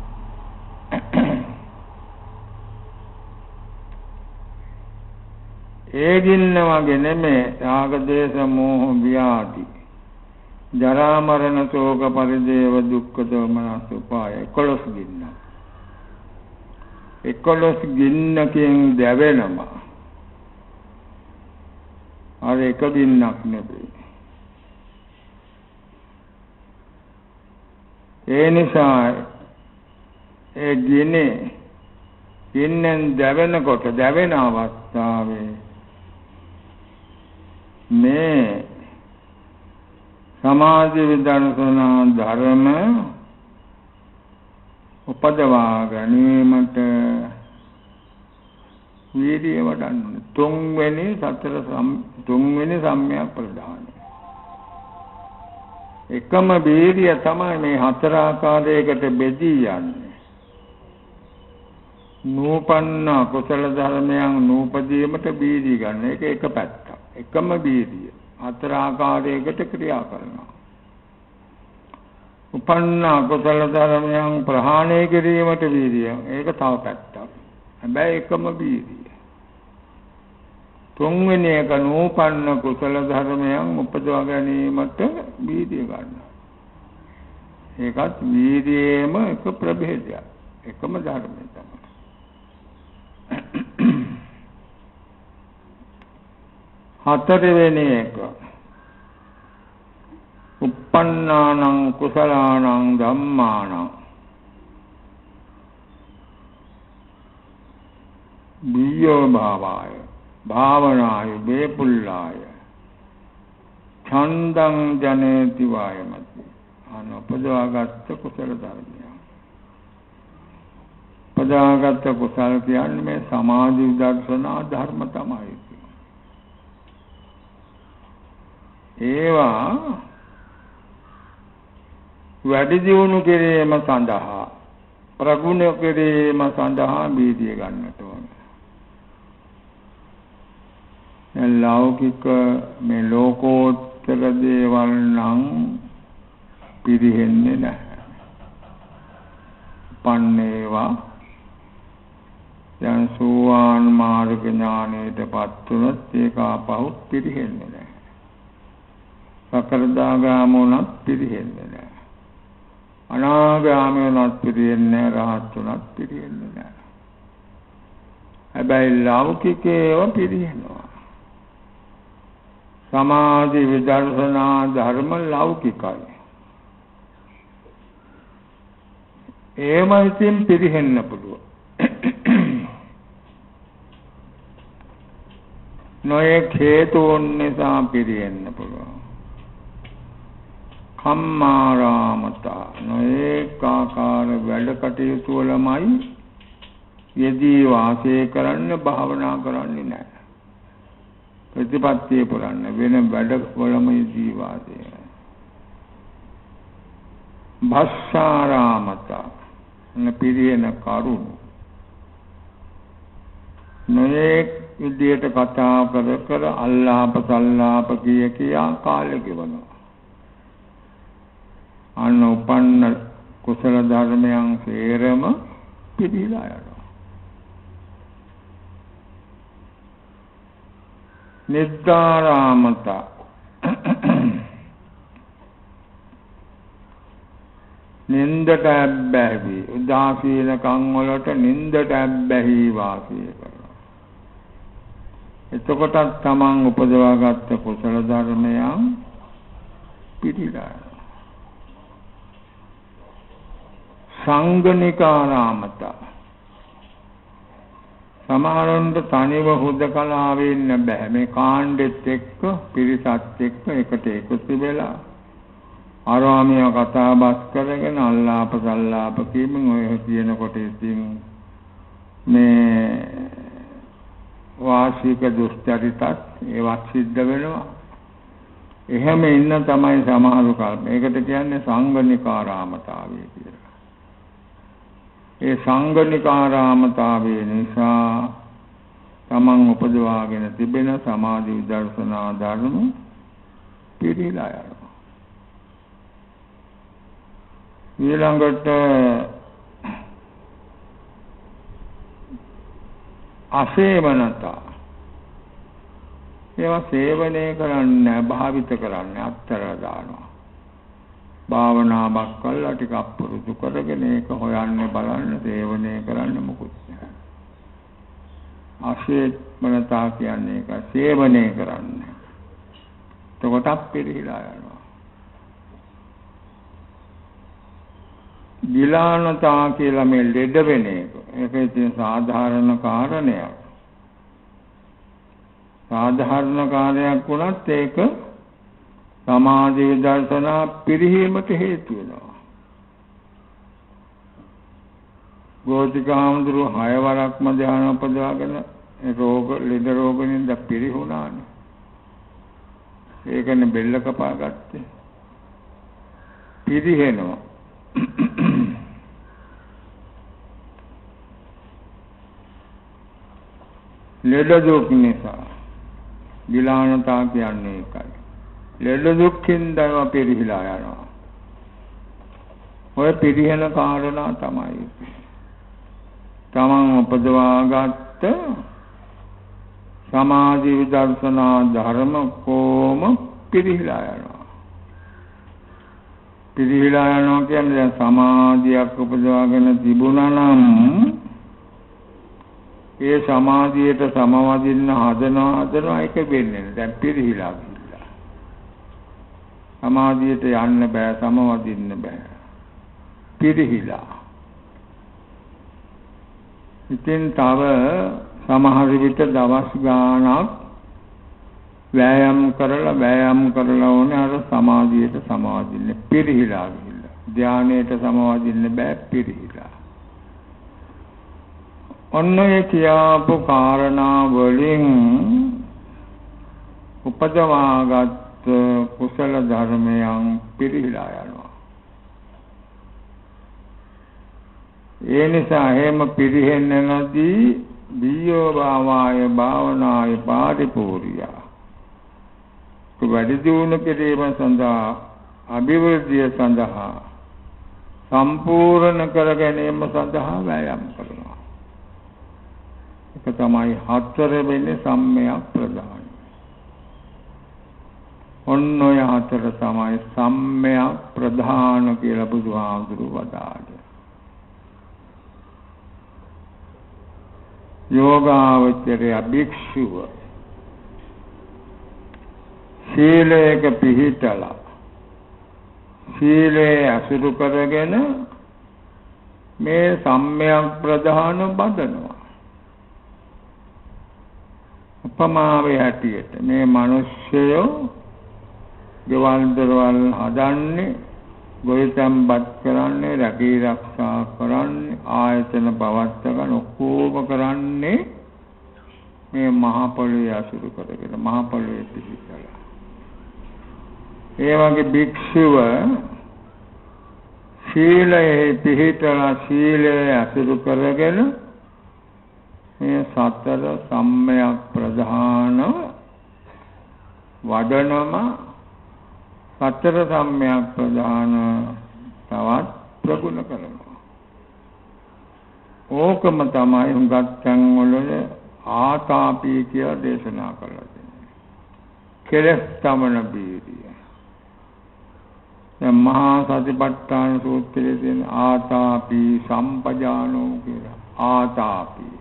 ඒ ගින්න වගේ නෙමෙයි රාග දේශ මොහ ව්‍යාධි ජරා මරණ ශෝක පරිදේව දුක්ඛ දෝමනස් උපාය 11 ගින්න. 11 ගින්නකින් දැවෙනවා. අර එක ගින්නක් නෙවෙයි. ඒ නිසා ඒ ගින්නෙන් දැවෙනකොට දැවෙන අවස්ථාවේ මේ සමාධි විදර්ශනා ධර්ම උපදවා ගැනීමට වීර්යය වඩන්න. තුන්වෙනි සම්‍යක් ප්‍රදානයි. එකම වීර්යය තමයි මේ හතර ආකාරයකට බෙදී යන්නේ. නූපන්න කුසල ධර්මයන් නූපදීමට වීර්යය ගන්න එක එක පැත්තක්. එකම වීර්යය හතර ආකාරයකට ක්‍රියා කරනවා. උපන්න කුසල ධර්මයන් ප්‍රහාණය කිරීමට වීර්යය ඒක තව පැත්තක්. හැබැයි එකම වීර්යය. තුන්වෙනි එක නූපන්න කුසල ධර්මයන් උපදවා ගැනීමට වීර්යය ගන්නවා. ඒකත් වීර්යයේම එක ප්‍රභේදයක්. එකම ධර්මය තමයි. හතරවෙනි එක uppannānaṁ කුසලානං ධම්මානං බියෝ භාවාය භාවනාය වේපුල්ලාය ඡන්දං ජනේති වායමති අනුපදවාගත් කුසල ධර්මය. පදාගත් කුසල කියන්නේ මේ සමාධි දර්ශනා ධර්ම තමයි. ඒවා වැඩි දියුණු කිරීම සඳහා ප්‍රගුණ කිරීම සඳහා බීජය ගන්නට ඕනේ. ලෞකික මේ ලෝකෝත්තර දේවල් නම් පිරිහෙන්නේ නැහැ. පන්නේවා දැන් සෝවාන් මාර්ග ඥානයටපත් වුණොත් ඒක ආපහු පිරිහෙන්නේ නැහැ. සකෘදාගාමෝනත් පිරිහෙන්නේ නැහැ. අනාගාමීවුණත් පිරිහෙන්නේ නැහැ. රහත් වුණත් පිරිහෙන්නේ නැහැ. හැබැයි ලෞකිකේව පිරිහෙනවා. සමාධි විදර්ශනා ධර්ම ලෞකිකයි. ඒම ඉතින් පිරිහෙන්න පුළුවන්. නොයෙක් හේතුන් නිසා පිරිහෙන්න පුළුවන්. කම්මාරාමතා නොයෙක් ආකාර වැඩ කටයුතු වලමයි යෙදී වාසය කරන්න භාවනා කරන්නේ නැහැ. ප්‍රතිපත්තිය පුරන්න වෙන වැඩ වලම යෙදී වාසය. භස්සාරාමතා පිරිහෙන කරුණු නොයෙක් විදියට කතා කර කර අල්ලාප සල්ලාප කියා කාලය ගෙවනවා. අන්න උපන්න කුසල ධර්මයන් සේරම පිළිලා යනවා. නිද්දාරාමතා නින්දට ඇබ්බැහි උදාසීන කන් වලට නින්දට ඇබ්බැහි වාසය කරනවා. එතකොටත් තමන් උපදවාගත්ත කුසල ධර්මයන් පිළිලා යනවා. සංගනිකාරාමතා සමහරවිට තනිව හුදකලාවේ ඉන්න බෑ. මේ කාණ්ඩෙත් එක්ක පිරිසත් එක්ක එකට එකතු වෙලා ආරාමිය කතා බස් කරගෙන අල්ලාප සල්ලාප කියමින් ඔය කියනකොට ඉතින් මේ වාසික දුස්චරිතත් ඒවත් සිද්ධ වෙනවා. එහෙම ඉන්න තමයි සමහරු කල්ප. ඒකට කියන්නේ සංගනිකාරාමතාවය කියලා. ඒ සංගනිකාරාමතාවය නිසා තමන් උපදවාගෙන තිබෙන සමාධි විදර්ශනා ධර්ම පිළිලා යනවා. ඊළඟට අසේවනතා ඒවා සේවනය කරන්නේ භාවිත කරන්නේ අත්තර දානවා. භාවනාවක් කළා ටිකක් පුරුදු කරගෙන ඒක හොයන්නේ බලන්න සේවනය කරන්න මොකුත් නැහැ. අසේවනතා කියන්නේ ඒක සේවනය කරන්නේ. එතකොට පිළිහිලා යනවා. ගිලානතා කියලා මේ ලෙඩ වෙන එක. ඒක ඉතින් සාධාරණ කාරණයක්. සාධාරණ කාර්යයක් වුණත් ඒක සමාධි විදර්ශනා පිරිහීමට හේතු වෙනවා. ගෝධිකාමඳුරු 6 වරක්ම ධ්‍යාන උපදවාගෙන ලෙඩ රෝගෙනින්ද පිරිහුණානේ. ඒකනේ බෙල්ල කපාගත්තේ. පිරිහෙනවා. ලෙඩ දුක් නිසා ගිලානතා කියන්නේ ඒකයි. ලෙඩ දුක්ඛින් දව පිරිහිලා යනවා. ඔය පිරිහෙන කාරණා තමයි. තමන් උපදවාගත්ත සමාධි විදර්ශනා ධර්ම කොම පිරිහිලා යනවා. පිරිහිලා යනවා කියන්නේ දැන් සමාධියක් උපදවාගෙන තිබුණා නම් ඒ සමාධියට සමවදින්න හදනවා ඒක වෙන්නේ නැහැ. දැන් පිරිහිලා ගිහිල්ලා. සමාධියට යන්න බෑ, සමවදින්න බෑ. පිරිහිලා. ඉතින් තව සමහර විට දවස් ගාණක් වෑයම් කරලා ඕනේ අර සමාධියට සමවදින්න. පිරිහිලා ගිහිල්ලා. ධානයට සමවදින්න බෑ, පිරිහිලා. ඔන්නේ කියාපු කාරණා වලින් උපදවාගත් කුසල ධර්මයන් පිරිහිලා යනවා. ඒ නිසා එහෙම පිරිහෙන්නේ නැදී දීයෝ භාවාය භාවනාය පාරිපූර්ණියා වැඩි දියුණු කිරීම සඳහා අභිවෘද්ධිය සඳහා සම්පූර්ණ කර ගැනීම සඳහා වෑයම් කරනවා. ඒක තමයි හතර වෙනි සම්මයක් ප්‍රදාන. ඔන්න ඔය හතර තමයි සම්මයක් ප්‍රදාන කියලා බුදුහාමුදුරුවෝ වදාළේ. යෝගාවචරය භික්ෂුව සීලයක පිහිටලා සීලේ අසුරු කරගෙන මේ සම්මයක් ප්‍රදාන බදනවා. උපමාවේ හැටියට මේ මිනිස්සයෝ ගෙවල් දොරවල් හදන්නේ, ගොවිතැන්පත් කරන්නේ, රැකී ආරක්ෂා කරන්නේ, ආයතන පවත්වන ඔක්කොම කරන්නේ මේ මහ පොළොවේ අසුරු කරගෙන මහ පොළොවේ පිහිටලා. ඒ වගේ භික්ෂුව සීලයේ පිහිටලා සීලයේ අසුරු කරගෙන මේ සතර සම්මයක් ප්‍රධාන වඩනම සතර සම්මයක් ප්‍රධාන තවත් ප්‍රගුණ කරනවා. ඕකම තමයි හුඟක් තැන්වල ආතාපී කියලා දේශනා කරලා තියෙන්නේ. කෙලස් තමන බීරිය. දැන් මහා සතිපට්ඨාන සූත්‍රයේ තියෙන ආතාපී සම්පජානෝ කියලා. ආතාපී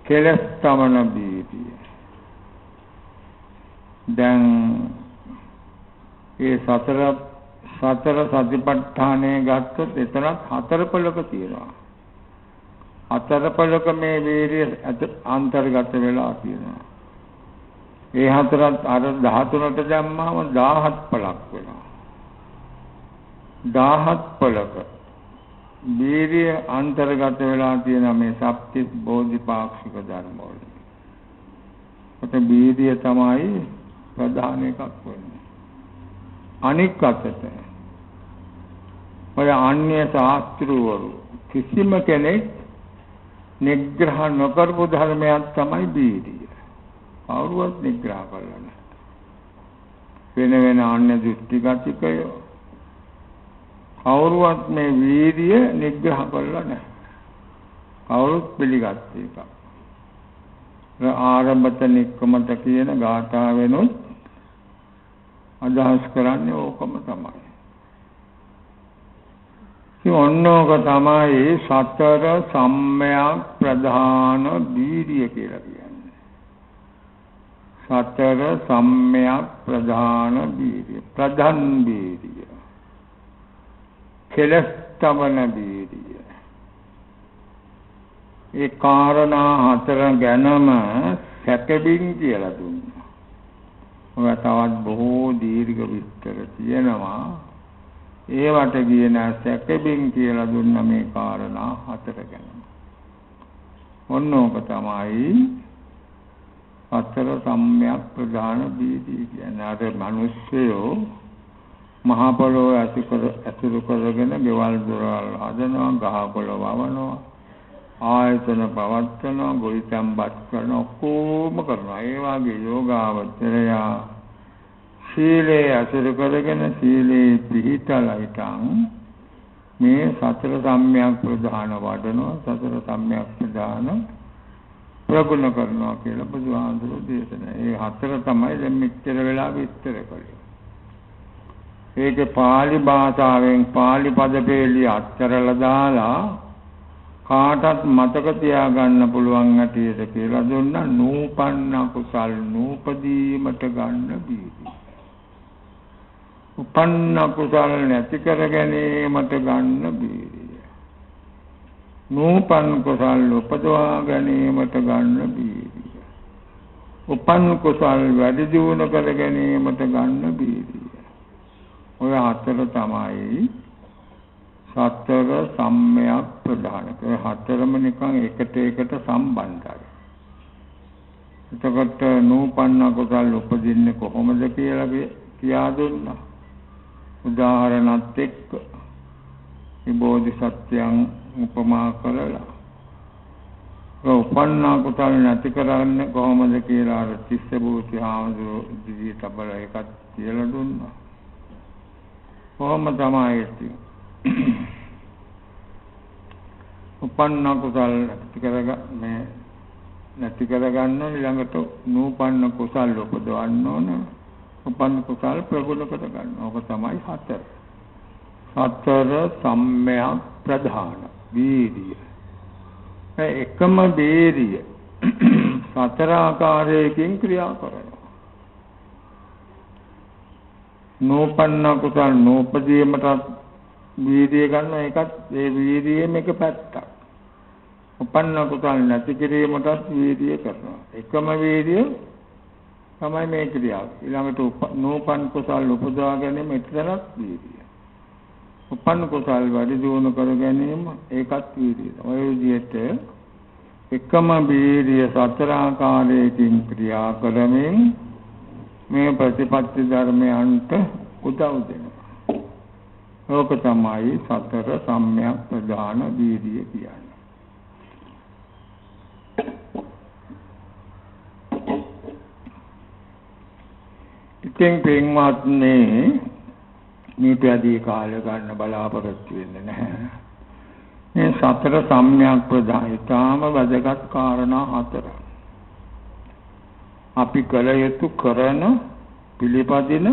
කෙලස් තමන බීරිය. දැන් ඒ සතර සතිපට්ඨානයේ ගත්තොත් එතනත් හතර පොලක තියෙනවා. හතර පොලක මේ වීර්ය අන්තර්ගත වෙලා තියෙනවා. ඒ හතරත් අර 13ට දැම්මම 17 පොලක් වෙනවා. 17 පොලක වීර්ය අන්තර්ගත වෙලා තියෙන මේ සප්තිස් බෝධිපාක්ෂික ධර්ම වල. ඔත වීර්ය තමයි ප්‍රධාන එකක් වෙන්නේ. අනික් අතට ඔය අන්‍ය ශාස්ත්‍රවරු කිසිම කෙනෙක් නිග්‍රහ නොකරපු ධර්මයක් තමයි වීර්යය. කවුරුවත් නිග්‍රහ කරලා නැහැ. වෙන අන්‍ය දෘෂ්ටිගතිකයෝ කවුරුවත් මේ වීර්යය නිග්‍රහ කරලා නැහැ. කවුරුත් පිළිගත්තේ එකක්. ආරම්භත නික්කමත කියන ගාථාවෙනුත් අදහස් කරන්නේ ඕකම තමයි. ඉතින් ඔන්නෝක තමයි සතර සම්මයක් ප්‍රධාන වීර්ය කියලා කියන්නේ. සතර සම්මයක් ප්‍රධාන වීර්ය. ප්‍රධාන වීර්ය. කෙලස් තමන වීර්ය. ඒ කාරණා හතර ගැනම සැකබින් කියලා දුන්නා. ඔය තවත් බොහෝ දීර්ඝ විස්තර තියෙනවා. ඒවට කියන සැකබින් කියලා දුන්න මේ කාරණා හතර ගැන. ඔන්නෝක තමයි සතර සම්මයක් ප්‍රධාන වීර්ය කියන්නේ. අර මිනිස්සයෝ මහා පොළොව ඇසුරු කරගෙන ගෙවල් දොරවල් හදනවා, ගහකොළ වවනවා, ආයතන පවත්වනවා, ගොවිතැන්පත් කරනවා, ඔක්කොම කරනවා. ඒ වගේ යෝගාවචරයා සීලේ අසුර කරගෙන සීලේ පිහිටලා හිටන් මේ සතර සම්‍යක් ප්‍රධාන වඩනවා, සතර සම්‍යක් ප්‍රධාන ප්‍රගුණ කරනවා කියලා බුදුහාමුදුරුවෝ දේශනා. ඒ හතර තමයි දැන් මෙච්චර වෙලා විස්තර කළේ. ඒක පාලි භාෂාවෙන් පාලි පද පෙළිය අත්තරලා දාලා කාටත් මතක තියාගන්න පුළුවන් ඇටියට කියලා දුන්නා. නූපන්න කුසල් නූපදීමට ගන්න බීදී. උපන්න කුසල් නැති කර ගැනීමට ගන්න බීදී. නූපන් කුසල් උපදවා ගැනීමට ගන්න බීදී. උපන් කුසල් වැඩි දියුණු කර ගැනීමට ගන්න බීදී. ඔය හතර තමයි සතර සම්‍යක් ප්‍රධාන. ඒ හතරම නිකන් එකට සම්බන්ධයි. එතකොට නූපන්න කුසල් උපදින්නේ කොහොමද කියලා කියා දුන්නා. උදාහරණත් එක්ක මේ බෝධිසත්වයන් උපමා කරලා උපන්න කුසල් නැති කරන්නේ කොහොමද කියලා අර තිස්ස භූති හාමුදුරුවෝ ඉදිරියේ තබලා එකක් කියලා දුන්නා. කොහොම තමයි උපන්න කුසල් නැති කරගන්න ඊළඟට නූපන්න කුසල් උපදවන්න ඕන. උපන්න කුසල් ප්‍රගුණ කරගන්න. ඕක තමයි හතර. සතර සම්‍යක් ප්‍රධාන වීර්ය. එකම වීර්ය සතර ආකාරයකින් ක්‍රියා කරනවා. නූපන්න කුසල් නූපදීමට වීර්ය ගන්න එකත් ඒ වීර්යයේම එක පැත්තක්. උපන්න කුසල් නැති කිරීමටත් වීර්ය කරනවා. එකම වීර්ය තමයි මේ ක්‍රියාව. ඊළඟට නූපන් කුසල් උපදවා ගැනීම එතරම් වීර්ය. උපන්න කුසල් වැඩි දියුණු කර ගැනීම ඒකත් වීර්යය. ඔය විදිහට එකම වීර්ය සතර ආකාරයකින් ක්‍රියා කරමින් මේ ප්‍රතිපත්ති ධර්මයන්ට උදව් දෙනවා. ඕක තමයි සතර සම්‍යක් ප්‍රධාන වීර්ය කියන්නේ. ඉතින් පින්වත්නි මේට වැඩි කාලය ගන්න බලාපොරොත්තු වෙන්නේ නැහැ. මේ සතර සම්‍යක් ප්‍රධාන ඊටාම වැදගත් කාරණා හතර. අපි කල යුතු කරන පිළිපදින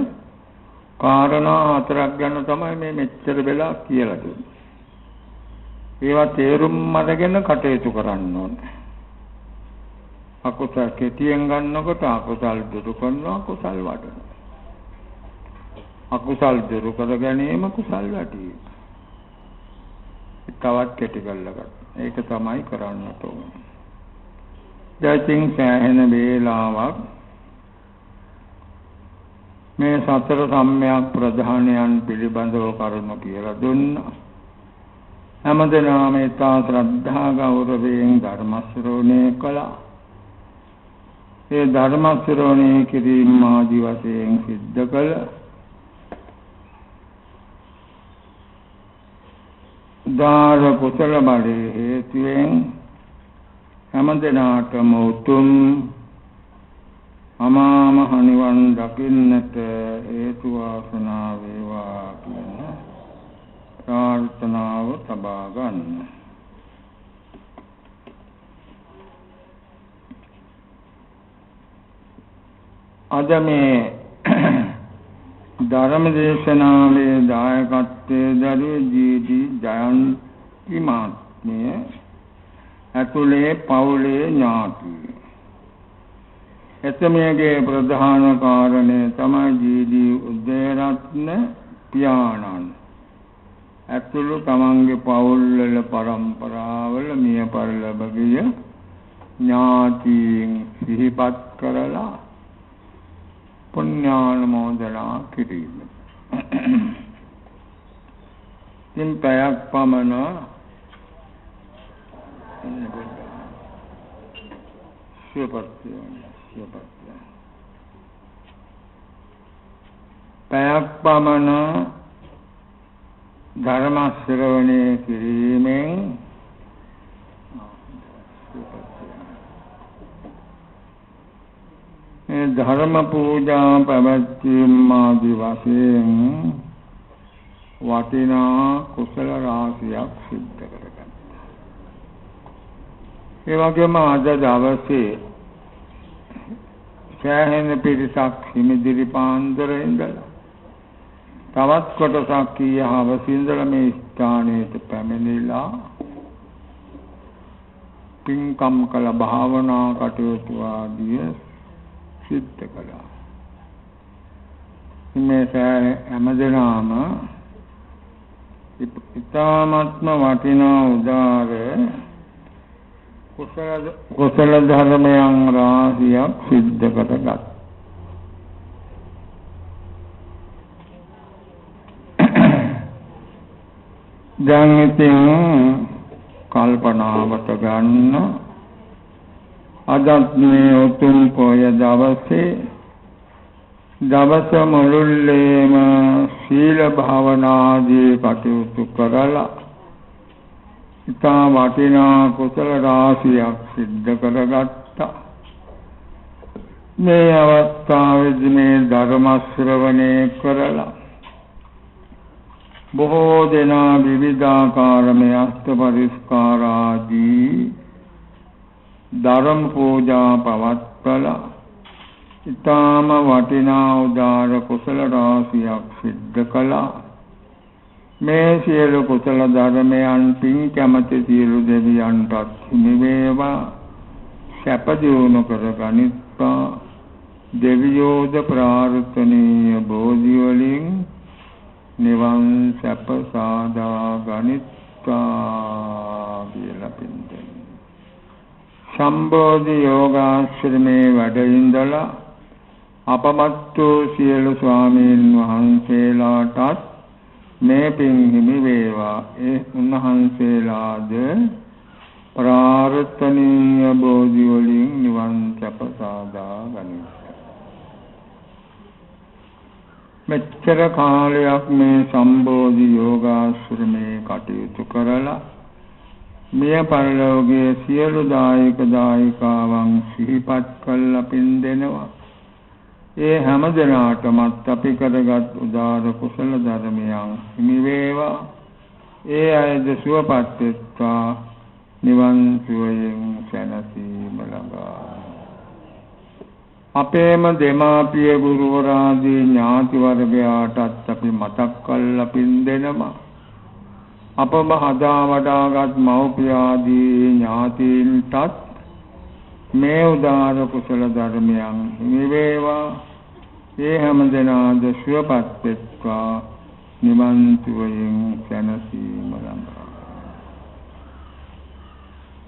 කාරණා හතරක් ගැන තමයි මේ මෙච්චර වෙලා කියලා දුන්නේ. ඒවා තේරුම් අරගෙන කටයුතු කරන්න ඕනේ. අකුසල් කෙටියෙන් ගන්නකොට අකුසල් දුරු කරනවා, කුසල් වඩනවා. අකුසල් දුරු කර ගැනීම කුසල් වැඩි. තවත් කෙටි කරලා ගන්න. ඒක තමයි කරන්නට ඕනේ. දැන් සෑහෙන වේලාවක් මේ සතර සම්‍යක් ප්‍රධානයන් පිළිබඳව කරුණු කියලා දුන්නා. හැමදෙනාම ඊතා ශ්‍රද්ධා ගෞරවයෙන් ධර්ම ශ්‍රවණය කළා. ඒ ධර්ම ශ්‍රවණය කිරීම ආදි වශයෙන් සිද්ධ කළ දාර කුසල බලයේ හේතුවෙන් හැමදෙනාටම උතුම් අමා මහ නිවන් දකින්නට හේතු වාසනා වේවා කියන ප්‍රාර්ථනාව තබා ගන්න. අද මේ ධර්ම දේශනාවේ දායකත්වයේ දරූ ජී.ඩී. ජයන්ති මහත්මිය ඇතුලේ පවුලේ ඥාතිය. එතමගේ ප්‍රධාන කාරණය තමයි ජී.ඩී. උදේරත්න පියාණන් ඇතුළු තමන්ගේ පවුල්වල පරම්පරාවල මිය පරලොව ගිය ඥාතීන් සිහිපත් කරලා පුණ්‍යානුමෝදනා කිරීම. ඉන් පැයක් පමණ සියපත්ය පැයක් පමණ ධර්ම ශ්‍රවණය කිරීමෙන් ධර්ම පූජා පැවැත්වීම ආදී වශයෙන් වටිනා කුසල රාශියක් සිද්ධ කරගන්නවා. ඒ වගේම අද දවසේ සෑහෙන පිරිසක් හිමිදිරි පාන්දර ඉඳලා තවත් කොටසක් හවස ඉඳලා මේ ස්ථානයට පැමිණිලා පින්කම් කළ භාවනා කටයුතු ආදී සිද්ධ කළා. මේ හැමදෙනාම ඉතාමත්ම වටිනා උදාර කුසල ධර්මයන් රාශියක් සිද්ධ කරගත්. දැන් ඉතින් කල්පනාවට ගන්න අදත් මේ උතුම් පොය දවසේ දවස මුළුල්ලේම සීල භාවනාදී කටයුතු කරලා ඉතා වටිනා කුසල රාශියක් සිද්ධ කරගත්තා. මේ අවස්ථාවේදී මේ ධර්ම ශ්‍රවණය කරලා බොහෝ දෙනා විවිධාකාර මේ අෂ්ට පරිස්කාරාදී ධර්ම පූජා පවත්වලා ඉතාම වටිනා උදාර කුසල රාශියක් සිද්ධ කළා. මේ සියලු කුසල ධර්මයන් පින් කැමැති සියලු දෙවියන්ටත් හිමි වේවා, සැප දියුණු කරගනිත්වා. දෙවියෝද ප්‍රාර්ථනීය බෝධි වලින් නිවන් සැප සාදා ගනිත්වා කියලා පින්දෙන් සම්බෝධි යෝගාශ්‍රමේ වැඩ ඉඳලා අපමත් වූ සියලු ස්වාමීන් වහන්සේලාටත් මේ පින් හිමි වේවා. ඒ උන්වහන්සේලාද ප්‍රාර්ථනීය බෝධි වලින් නිවන් සැප සාදා ගනිත්වා. මෙච්චර කාලයක් මේ සම්බෝධි යෝගාශ්‍රමේ කටයුතු කරලා මිය පරලෝකයේ සියලු දායක දායිකාවන් සිහිපත් කළ පින් දෙනවා. ඒ හැම දිනාටමත් අපි කරගත් උදාර කුසල ධර්මයන් හිමි වේවා. ඒ අයද සුවපත් වෙත්වා, නිවන් සුවයෙන් සැනසීම ලබා. අපේම දෙමාපිය ගුරුවරයාදී ඥාති වර්ගයාටත් අපි මතක් කරලා පින් දෙනවා. අපම හදා වඩාගත් මව්පියාදී ඥාතීන්ටත් මේ උදාර කුසල ධර්මයන් හිමි වේවා. ඒ හැම දෙනාද සුවපත් වෙත්වා, නිවන් සුවයෙන් සැනසීම ලබා.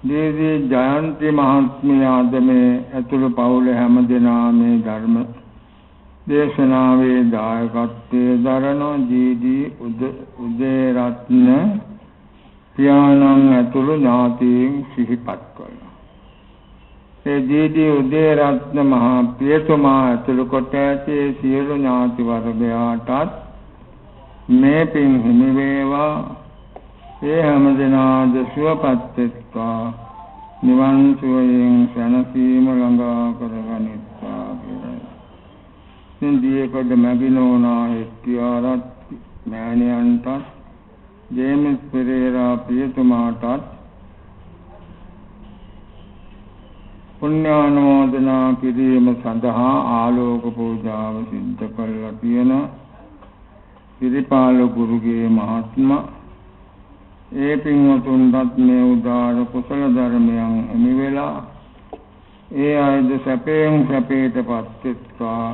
දේවී ජයන්ති මහත්මියද මේ ඇතුළු පවුල හැම දෙනා මේ ධර්ම දේශනාවේ දායකත්වයේ දරන ජීඩී උදේරත්න පියාණන් ඇතුළු ඥාතීන් සිහිපත් කළා. ඒ ජීඩී උදේරත්න මහා පියතුමා ඇතුළු කොට ඇති සියලු ඥාති වර්ගයාටත් මේ පින් හිමි වේවා. ඒ හැම දෙනාද සුවපත් වෙත්වා, නිවන් සුවයෙන් සැනසීම ළඟා කරගනිත්වා කියලා. සින්දියේකඩ මැගිනෝනා හෙට්ටිආරත් මෑණියන්ටත් ජේම්ස් පෙරේරා පියතුමාටත් පුණ්‍යානුමෝදනා කිරීම සඳහා ආලෝක පූජාව සිද්ධ කළා කියන සිරිපාල ගුරුගේ මහත්මයා ඒ පින්වතුන්ටත් මේ උදාර කුසල ධර්මයන් හිමි වෙලා ඒ අයද සැපයෙන් සැපයටපත් වෙත්වා,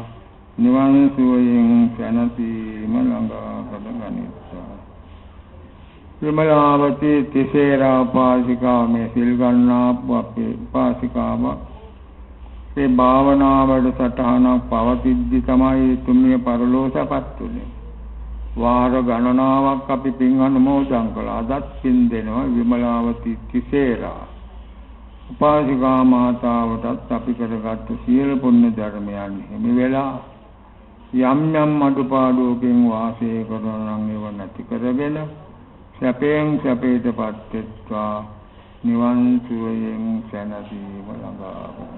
නිවන් සුවයෙන් සැනසීම ළඟා කරගනිත්වා. විමලාවතී තිසේරා උපාසිකාව මේ සිල් ගන්නාපු අපේ උපාසිකාවක්. ඒ භාවනා වැඩසටහනක් පවතිද්දි තමයි තුමිය පරලෝසපත් වුනේ. වාර ගණනාවක් අපි පින් අනුමෝදන් කළා. අදත් පින් දෙනවා විමලාවතී තිසේරා උපාසිකා මාතාවටත් අපි කරගත්තු සියලු පුණ්‍ය ධර්මයන් හිමි වෙලා යම් යම් අඩුපාඩුවකින් වාසය කරන නම් ඒව නැති කරගෙන සැපයෙන් සැපයටපත් වෙත්වා නිවන් සුවයෙන් සැනසීම ළඟාවන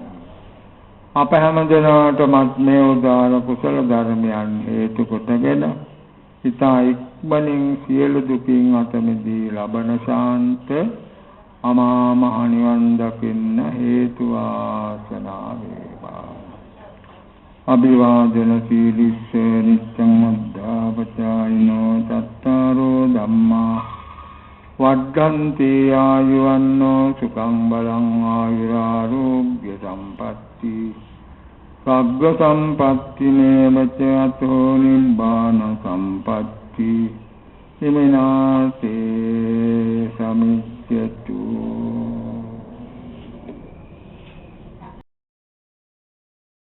අප හැම දිනකටම මේ උදාර කුසල ධර්මයන් හේතු කොටගෙන සිතා ඉක්මනින් සියලු දුකින් අත මිදී ලබන ශාන්ත අමා මහ නිවන් දකින්න හේතු වාසනා වේවා. අභිවාදන සීලිස්ස නිච්ඡං උද්ධාපචායිනෝ චත්තාරෝ ධම්මා වඩ්ඩන්ති ආයුවන්නෝ සුඛං බලං ආයුරාෝග්‍ය සම්පatti සග්ග සම්පatti නේවච අතෝ නිබ්බාන සම්පatti හිමිනාසේ